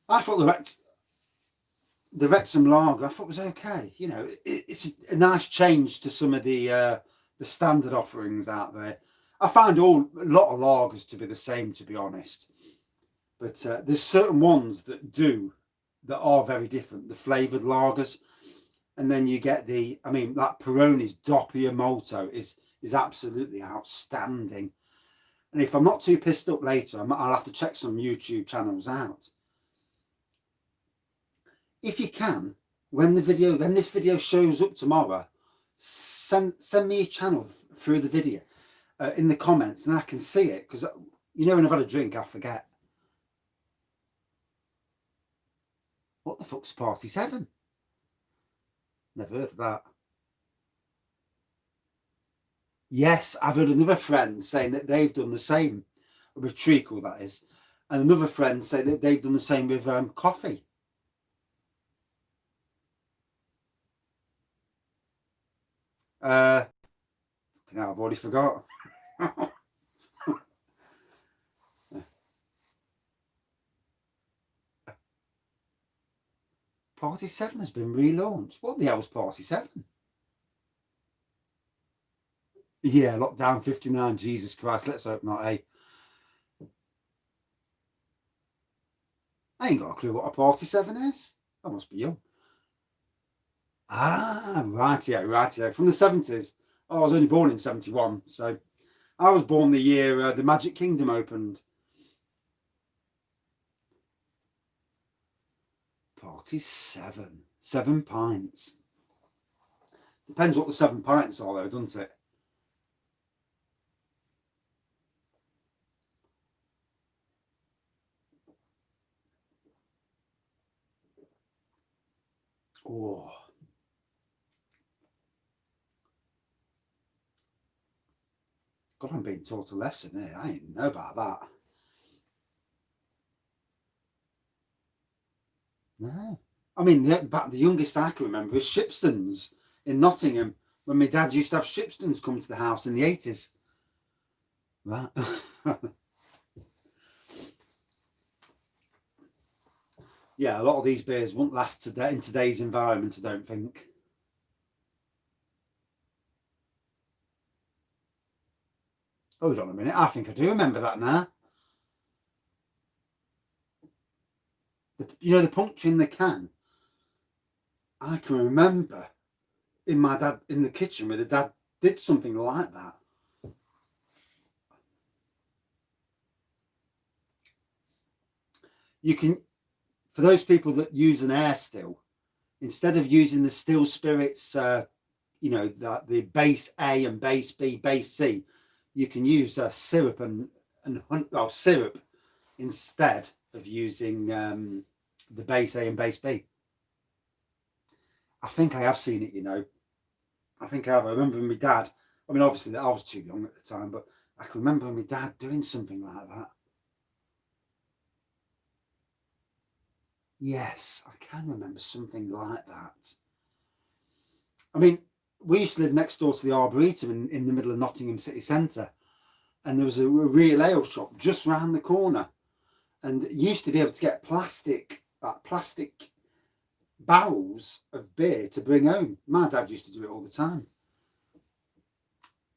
I thought the Wrexham Lager, I thought was okay. You know, it's a nice change to some of the standard offerings out there. I find a lot of lagers to be the same, to be honest. But there's certain ones that are very different. The flavoured lagers. And then you get that Peroni's Doppio Molto is absolutely outstanding. And if I'm not too pissed up later, I'll have to check some YouTube channels out. If you can, when this video shows up tomorrow, send me a channel through the video in the comments, and I can see it, because you know when I've had a drink I forget. What the fuck's Party 7? Never heard of that. Yes, I've heard another friend saying that they've done the same with treacle, that is, and another friend say that they've done the same with coffee. Now I've already forgot. Party 7 has been relaunched. What the hell's Party 7? Yeah, Lockdown 59. Jesus Christ, let's hope not, eh? I ain't got a clue what a Party 7 is. I must be young. Ah, rightio. From the 70s. Oh, I was only born in 71, so I was born the year the Magic Kingdom opened. Party 7. 7 pints. Depends what the 7 pints are, though, doesn't it? Oh. God, I'm being taught a lesson here. I didn't know about that. No. I mean, the youngest I can remember is Shipston's in Nottingham, when my dad used to have Shipston's come to the house in the 80s. Right. Yeah, a lot of these beers won't last today in today's environment, I don't think. Hold on a minute, I think I do remember that now. You know, the puncture in the can. I can remember in my dad in the kitchen where the dad did something like that. You can, for those people that use an air still, instead of using the still spirits, you know, the base A and base B, base C, you can use syrup and syrup instead of using the base A and base B. I think I have seen it, you know. I think I have. I remember my dad. I mean, obviously, I was too young at the time, but I can remember my dad doing something like that. Yes, I can remember something like that. I mean, we used to live next door to the Arboretum in the middle of Nottingham city centre, and there was a real ale shop just round the corner, and you used to be able to get plastic barrels of beer to bring home. My dad used to do it all the time.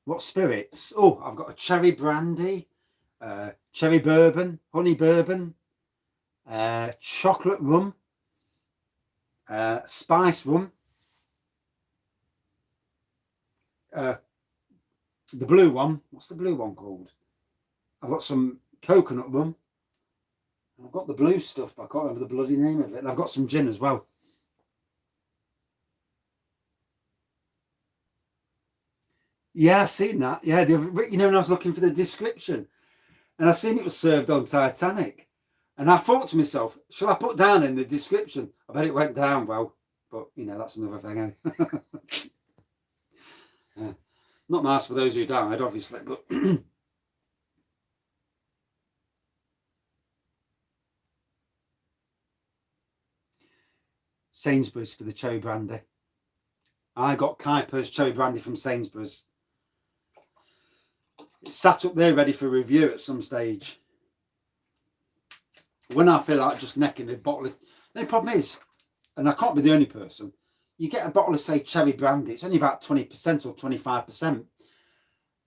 What spirits? Oh, I've got a cherry brandy, cherry bourbon, honey bourbon, chocolate rum, spice rum, the blue one. What's the blue one called? I've got some coconut rum. I've got the blue stuff, but I can't remember the bloody name of it. And I've got some gin as well. Yeah, I've seen that. Yeah, you know, when I was looking for the description, and I seen it was served on Titanic, and I thought to myself, shall I put down in the description? I bet it went down well, but you know, that's another thing. Eh? Yeah. Not nice for those who died, obviously, but Sainsbury's for the cherry brandy. I got Kuiper's cherry brandy from Sainsbury's. It's sat up there ready for review at some stage. When I feel like just necking a bottle of... The problem is, and I can't be the only person, you get a bottle of, say, cherry brandy, it's only about 20% or 25%, and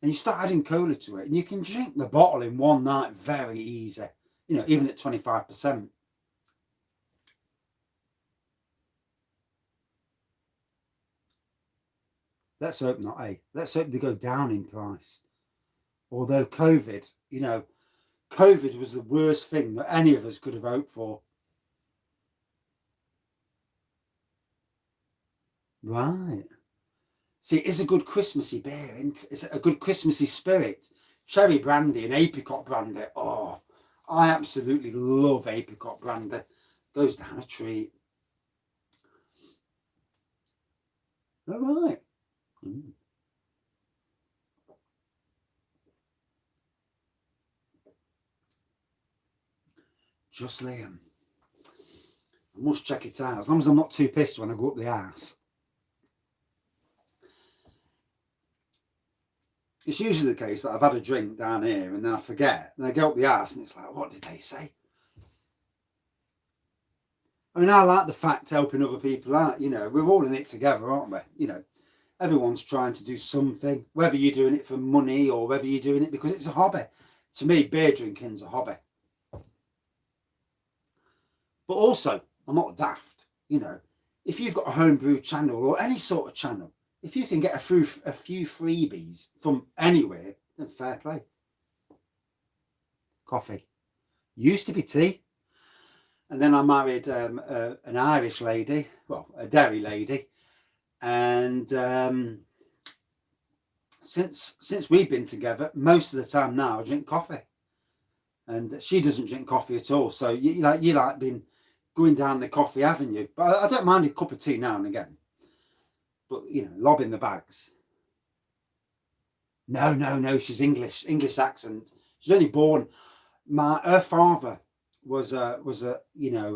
you start adding cola to it, and you can drink the bottle in one night very easy, you know, even at 25%. Let's hope not, eh? Let's hope they go down in price. Although COVID, you know, COVID was the worst thing that any of us could have hoped for. Right. See, it is a good Christmassy beer, isn't it? It's a good Christmassy spirit. Cherry brandy and apricot brandy. Oh, I absolutely love apricot brandy. Goes down a treat. All right. Mm. Just Liam. I must check it out. As long as I'm not too pissed when I go up the arse. It's usually the case that I've had a drink down here and then I forget. And I go up the arse and it's like, what did they say? I mean, I like the fact helping other people out. You know, we're all in it together, aren't we? You know, everyone's trying to do something, whether you're doing it for money or whether you're doing it because it's a hobby. To me, beer drinking's a hobby. But also, I'm not daft. You know, if you've got a homebrew channel or any sort of channel, if you can get a few freebies from anywhere, then fair play. Coffee. Used to be tea. And then I married an Irish lady, well, a Derry lady. And since we've been together, most of the time now I drink coffee. And she doesn't drink coffee at all. So you like been going down the coffee avenue. But I don't mind a cup of tea now and again. But, you know, lobbing the bags. No, she's English accent. She's only born. Her father was a you know,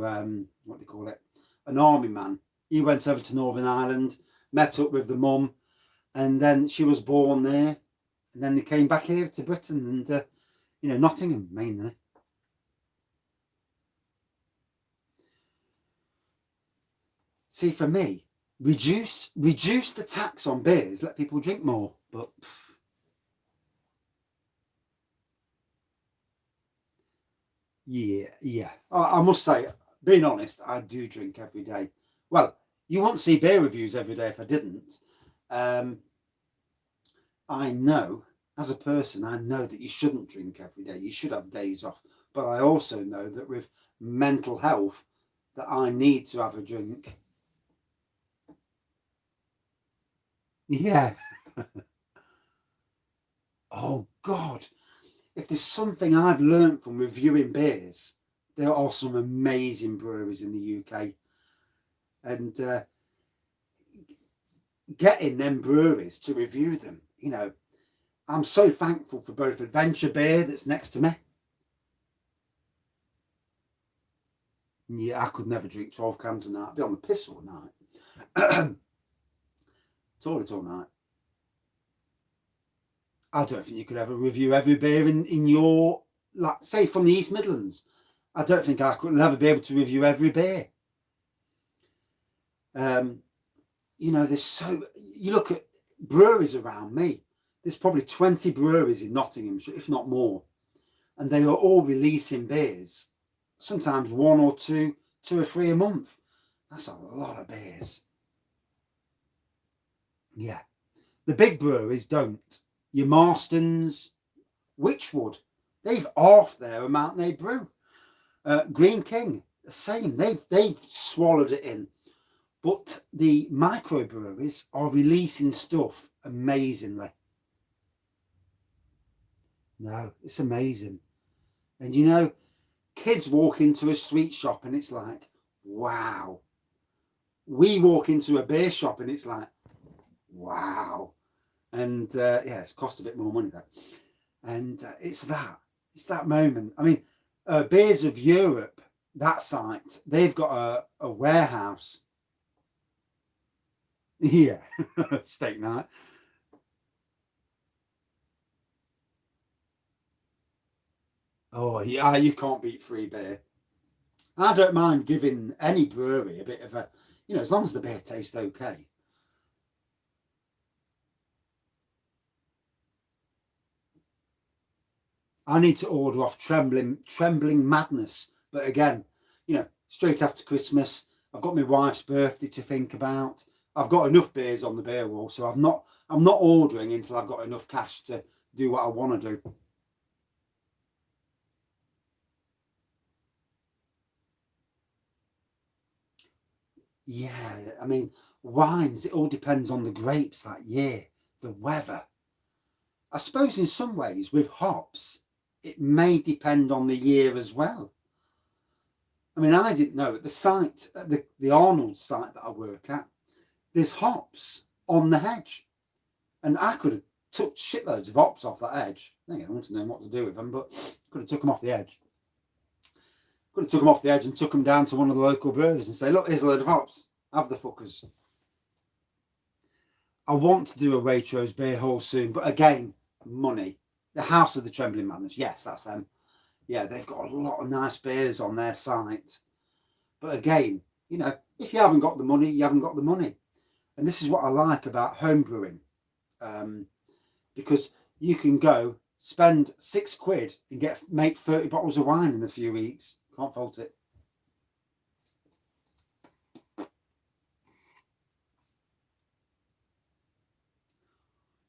what do you call it? An army man. He went over to Northern Ireland, met up with the mum, and then she was born there. And then they came back here to Britain and, you know, Nottingham mainly. See, for me, reduce the tax on beers, let people drink more. But yeah. I must say, being honest, I do drink every day. Well, you won't see beer reviews every day if I didn't. I know, as a person, I know that you shouldn't drink every day. You should have days off. But I also know that with mental health, that I need to have a drink. Yeah. Oh, God. If there's something I've learned from reviewing beers, there are some amazing breweries in the UK. And getting them breweries to review them, you know, I'm so thankful for both Adventure Beer that's next to me. Yeah, I could never drink 12 cans a night. I'd be on the piss all night. Toilet all night. I don't think you could ever review every beer in your, like, say, from the East Midlands. I don't think I could ever be able to review every beer. You know, you look at breweries around me, there's probably 20 breweries in Nottinghamshire, if not more. And they are all releasing beers. Sometimes one or two or three a month. That's a lot of beers. Yeah. The big breweries don't. Your Marstons, Witchwood, they've half their amount they brew. Green King, the same. They've swallowed it in. But the microbreweries are releasing stuff amazingly. No, it's amazing. And you know, kids walk into a sweet shop and it's like, wow. We walk into a beer shop and it's like, wow. And yeah, it's cost a bit more money though. And it's that moment. I mean, Beers of Europe, that site, they've got a warehouse. Yeah, steak night. Oh yeah, you can't beat free beer. I don't mind giving any brewery a bit of a, you know, as long as the beer tastes okay. I need to order off Trembling Madness, but again, you know, straight after Christmas, I've got my wife's birthday to think about. I've got enough beers on the beer wall, so I'm not ordering until I've got enough cash to do what I want to do. Yeah, I mean, wines, it all depends on the grapes that year, the weather. I suppose in some ways with hops, it may depend on the year as well. I mean, I didn't know at the site, at the Arnold site that I work at, there's hops on the hedge. And I could have took shitloads of hops off that edge. I want to know what to do with them, but could have took them off the edge. Could have took them off the edge and took them down to one of the local breweries and say, look, here's a load of hops. Have the fuckers. I want to do a Waitrose beer hall soon, but again, money. The House of the Trembling Madness, yes, that's them. Yeah, they've got a lot of nice beers on their site. But again, you know, if you haven't got the money, you haven't got the money. And this is what I like about home brewing. Because you can go spend £6 and make 30 bottles of wine in a few weeks. Can't fault it.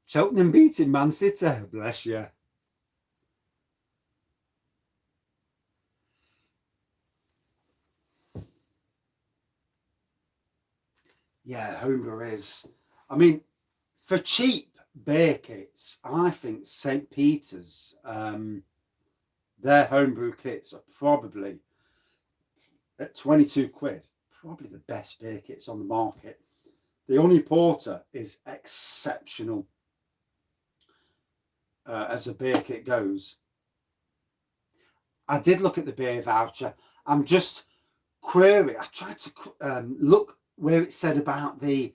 Cheltenham beating Man City, bless you. Yeah, homebrew is. I mean, for cheap beer kits, I think St. Peter's, their homebrew kits are probably at £22, probably the best beer kits on the market. The Honey Porter is exceptional as a beer kit goes. I did look at the beer voucher. I'm just querying. I tried to look where it said about the,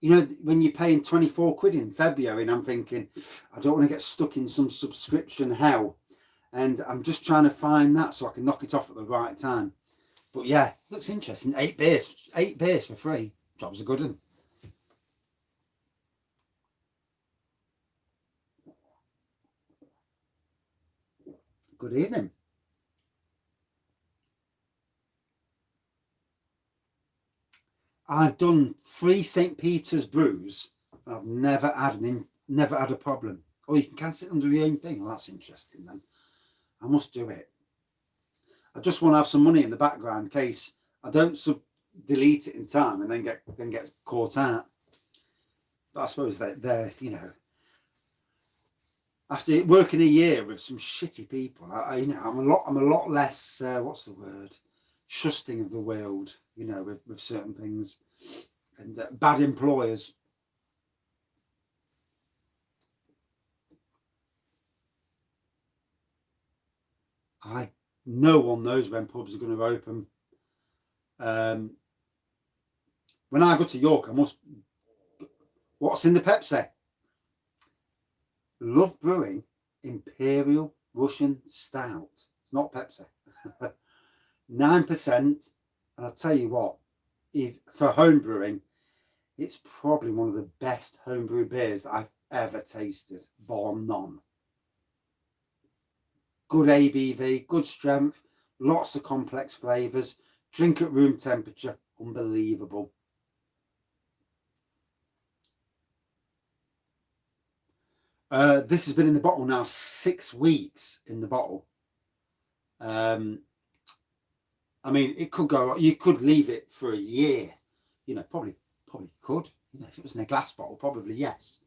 you know, when you're paying £24 in February, and I'm thinking, I don't want to get stuck in some subscription hell. And I'm just trying to find that so I can knock it off at the right time. But yeah, looks interesting. 8 beers for free. Job's a good one. Good evening. I've done 3 St. Peter's brews. I've never had a problem. Oh, you can cancel it under your own thing. Well, that's interesting then. I must do it. I just want to have some money in the background in case I don't delete it in time and then get caught out. But I suppose they're you know, after working a year with some shitty people, you know, I'm a lot less what's the word, trusting of the world, you know, with certain things, and bad employers. No one knows when pubs are going to open. When I go to York, what's in the Pepsi? Love brewing Imperial Russian Stout. It's not Pepsi. 9%. And I'll tell you what, for home brewing, it's probably one of the best homebrew beers that I've ever tasted, bar none. Good ABV, good strength, lots of complex flavours, drink at room temperature, unbelievable. This has been in the bottle now 6 weeks in the bottle. I mean, it could go, you could leave it for a year, you know, probably could, you know, if it was in a glass bottle, probably yes,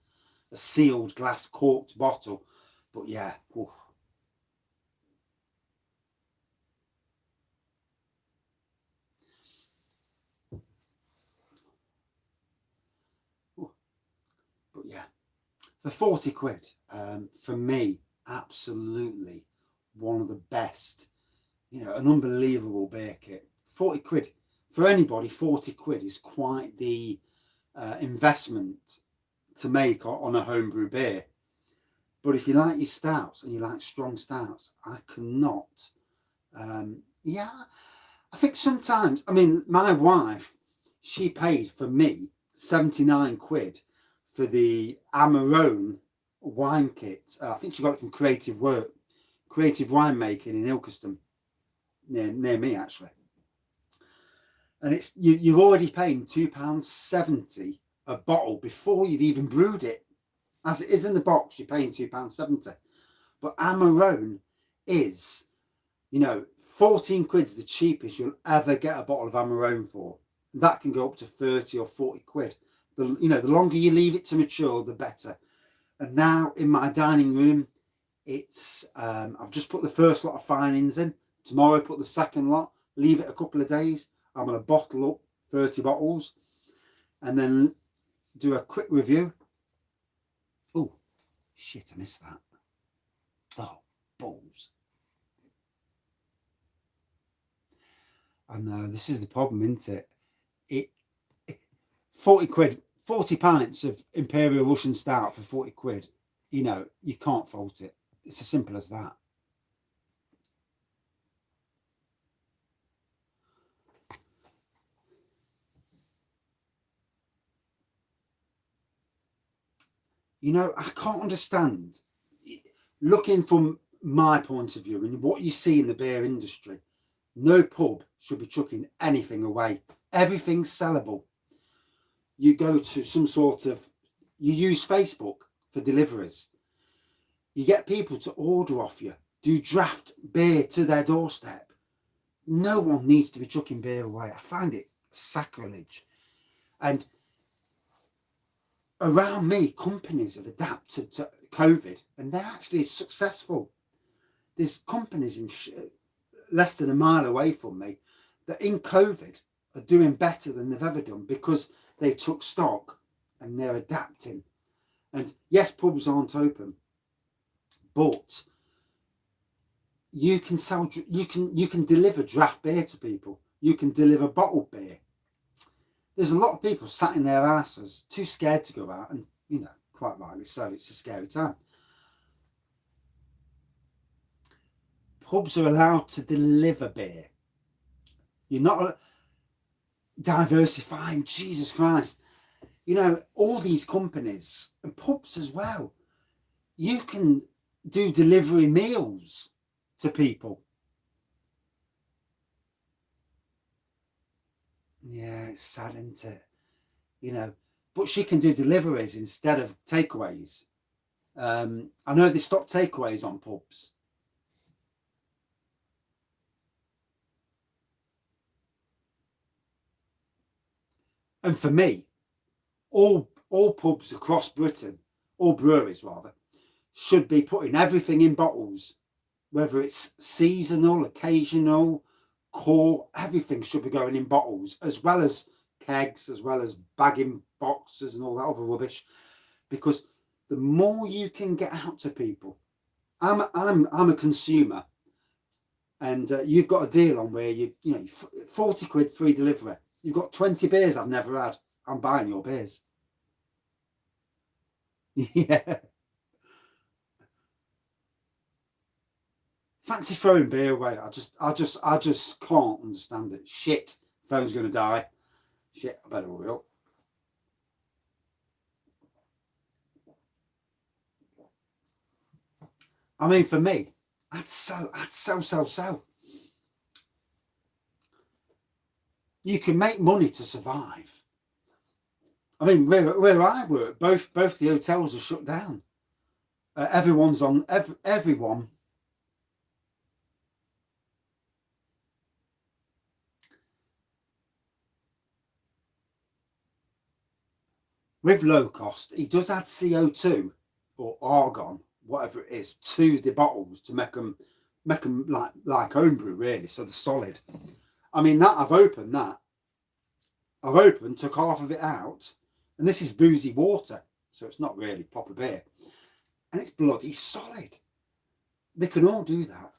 a sealed glass corked bottle, but yeah, oof. But yeah, for 40 quid, for me, absolutely one of the best, you know, an unbelievable beer kit. 40 quid for anybody, 40 quid is quite the investment to make on a homebrew beer. But if you like your stouts and you like strong stouts, I cannot. Yeah, I think sometimes, I mean, my wife, she paid for me 79 quid for the Amarone wine kit. I think she got it from Creative Winemaking in Ilkeston, near me actually. And it's you're already paying £2.70 a bottle before you've even brewed it. As it is in the box, you're paying £2.70. But Amarone is, you know, 14 quid's the cheapest you'll ever get a bottle of Amarone for. That can go up to 30 or 40 quid. The longer you leave it to mature, the better. And now in my dining room, it's I've just put the first lot of finings in. Tomorrow put the second lot, leave it a couple of days. I'm going to bottle up 30 bottles and then do a quick review. Oh, shit, I missed that. Oh, balls. And this is the problem, isn't it? 40 quid, 40 pints of Imperial Russian Stout for 40 quid. You know, you can't fault it. It's as simple as that. You know, I can't understand, looking from my point of view and what you see in the beer industry, no pub should be chucking anything away. Everything's sellable. You go to some sort of, you use Facebook for deliveries. You get people to order off you, do draft beer to their doorstep. No one needs to be chucking beer away. I find it sacrilege. And around me, companies have adapted to COVID and they're actually successful. There's companies in less than a mile away from me that in COVID are doing better than they've ever done because they took stock and they're adapting. And yes, pubs aren't open, but you can sell, you can deliver draft beer to people. You can deliver bottled beer. There's a lot of people sat in their asses, too scared to go out, and you know, quite rightly so. It's a scary time. Pubs are allowed to deliver beer. You're not diversifying. Jesus Christ! You know, all these companies and pubs as well. You can do delivery meals to people. Yeah, it's sad, isn't it? You know, but she can do deliveries instead of takeaways. I know they stopped takeaways on pubs. And for me, all pubs across Britain, all breweries rather, should be putting everything in bottles, whether it's seasonal, occasional, core, everything should be going in bottles, as well as kegs, as well as bagging boxes and all that other rubbish, because the more you can get out to people. I'm a consumer, and you've got a deal on where you know 40 quid free delivery. You've got 20 beers I've never had. I'm buying your beers. Yeah. Fancy throwing beer away. I just can't understand it. Shit, phone's gonna die. Shit, I better hurry up. I mean, for me, I'd sell. You can make money to survive. I mean, where I work, both the hotels are shut down. Everyone's on everyone. With low cost, he does add CO2 or argon, whatever it is, to the bottles to make them like homebrew, really. So they're solid. I mean, I've opened, took half of it out, and this is boozy water, so it's not really proper beer, and it's bloody solid. They can all do that.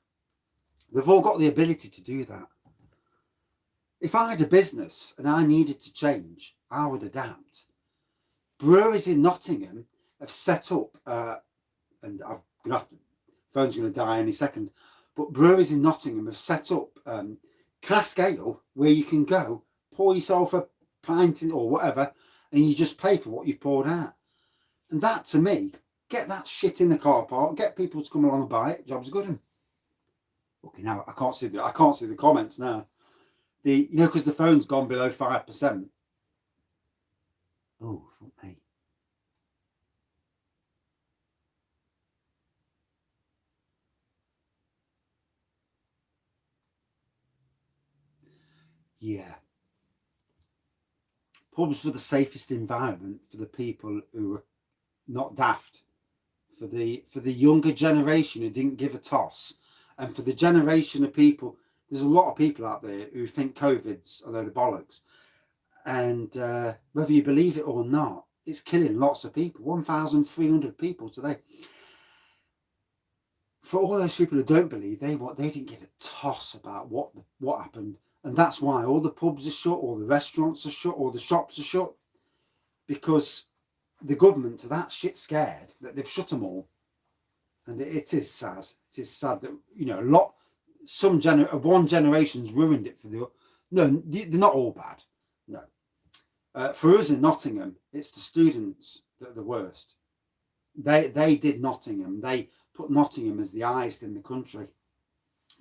They've all got the ability to do that. If I had a business and I needed to change, I would adapt. Breweries in Nottingham have set up, and phone's going to die any second, but breweries in Nottingham have set up cask ale where you can go, pour yourself a pint in, or whatever, and you just pay for what you've poured out. And that, to me, get that shit in the car park, get people to come along and buy it, job's good. Okay, now I can't see the comments now. Because the phone's gone below 5%. Oh, fuck me. Yeah. pubs were the safest environment for the people who were not daft, for the younger generation who didn't give a toss, and for the generation of people. There's a lot of people out there who think COVID's a load of bollocks, and whether you believe it or not, it's killing lots of people. 1,300 people today. For all those people who don't believe, they didn't give a toss about what happened, and that's why all the pubs are shut, all the restaurants are shut, all the shops are shut, because the government are that shit scared that they've shut them all. And it is sad. It is sad that, you know, one generation's ruined it for the. No, they're not all bad. No. For us in Nottingham, it's the students that are the worst. They did Nottingham. They put Nottingham as the highest in the country.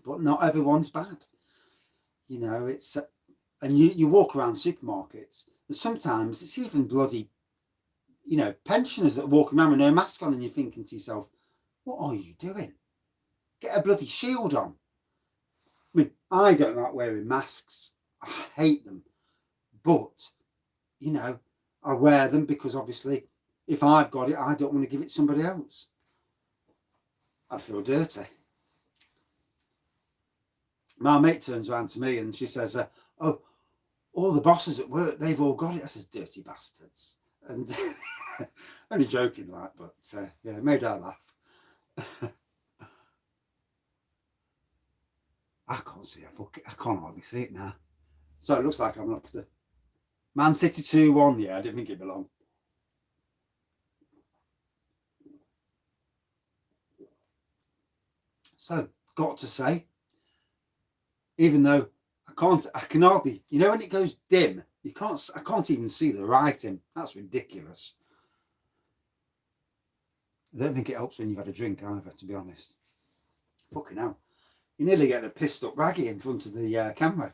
But not everyone's bad. You know, it's and you walk around supermarkets, and sometimes it's even bloody, you know, pensioners that walk around with no mask on, and you're thinking to yourself, what are you doing? Get a bloody shield on. I mean, I don't like wearing masks. I hate them. But, you know, I wear them because obviously if I've got it, I don't want to give it to somebody else. I'd feel dirty. My mate turns around to me and she says, oh, all the bosses at work, they've all got it. I says, dirty bastards. And only joking like, but yeah, made her laugh. I can't see I can't hardly see it now. So it looks like I'm up to Man City 2-1. Yeah, I didn't think it belonged. So, got to say, even though I can hardly, you know, when it goes dim, I can't even see the writing. That's ridiculous. I don't think it helps when you've had a drink either, to be honest. Fucking hell. You nearly get a pissed up raggy in front of the camera.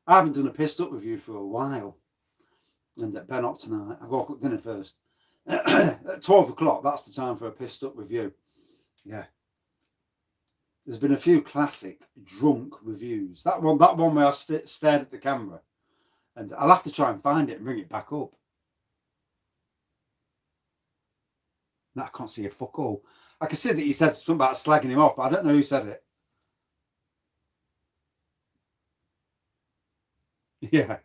I haven't done a pissed up review for a while. And at Ben up tonight, I've got to cook dinner first. At 12 o'clock, that's the time for a pissed up review. Yeah. There's been a few classic drunk reviews. That one where I stared at the camera. And I'll have to try and find it and bring it back up. I can't see a fuck all. I can see that he said something about slagging him off, but I don't know who said it. Yeah.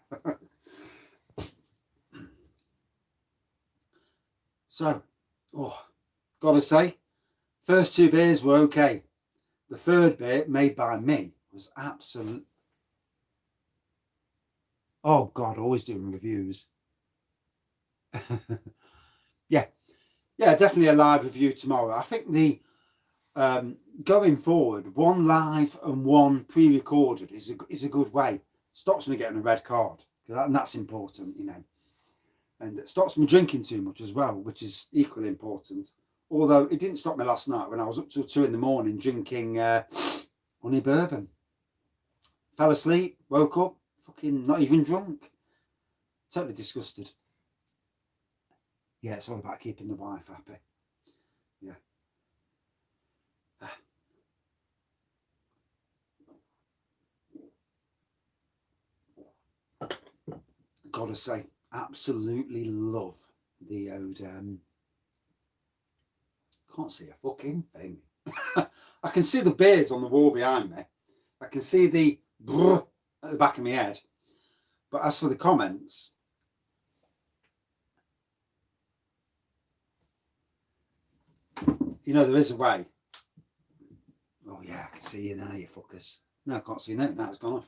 So, gotta say, first two beers were okay. The third beer, made by me, was absolute. Oh God, always doing reviews. Yeah, definitely a live review tomorrow. I think the going forward, one live and one pre-recorded is a good way. Stops me getting a red card, and that's important, you know. And it stops me drinking too much as well, which is equally important. Although it didn't stop me last night when I was up till 2 a.m. drinking honey bourbon. Fell asleep, woke up, fucking not even drunk. Totally disgusted. Yeah, it's all about keeping the wife happy. Yeah. Gotta say, absolutely love the old can't see a fucking thing. I can see the beers on the wall behind me. I can see the brr at the back of my head. But as for the comments, you know, there is a way. Oh yeah, I can see you now, you fuckers. No, I can't see you now. Now it's gone off.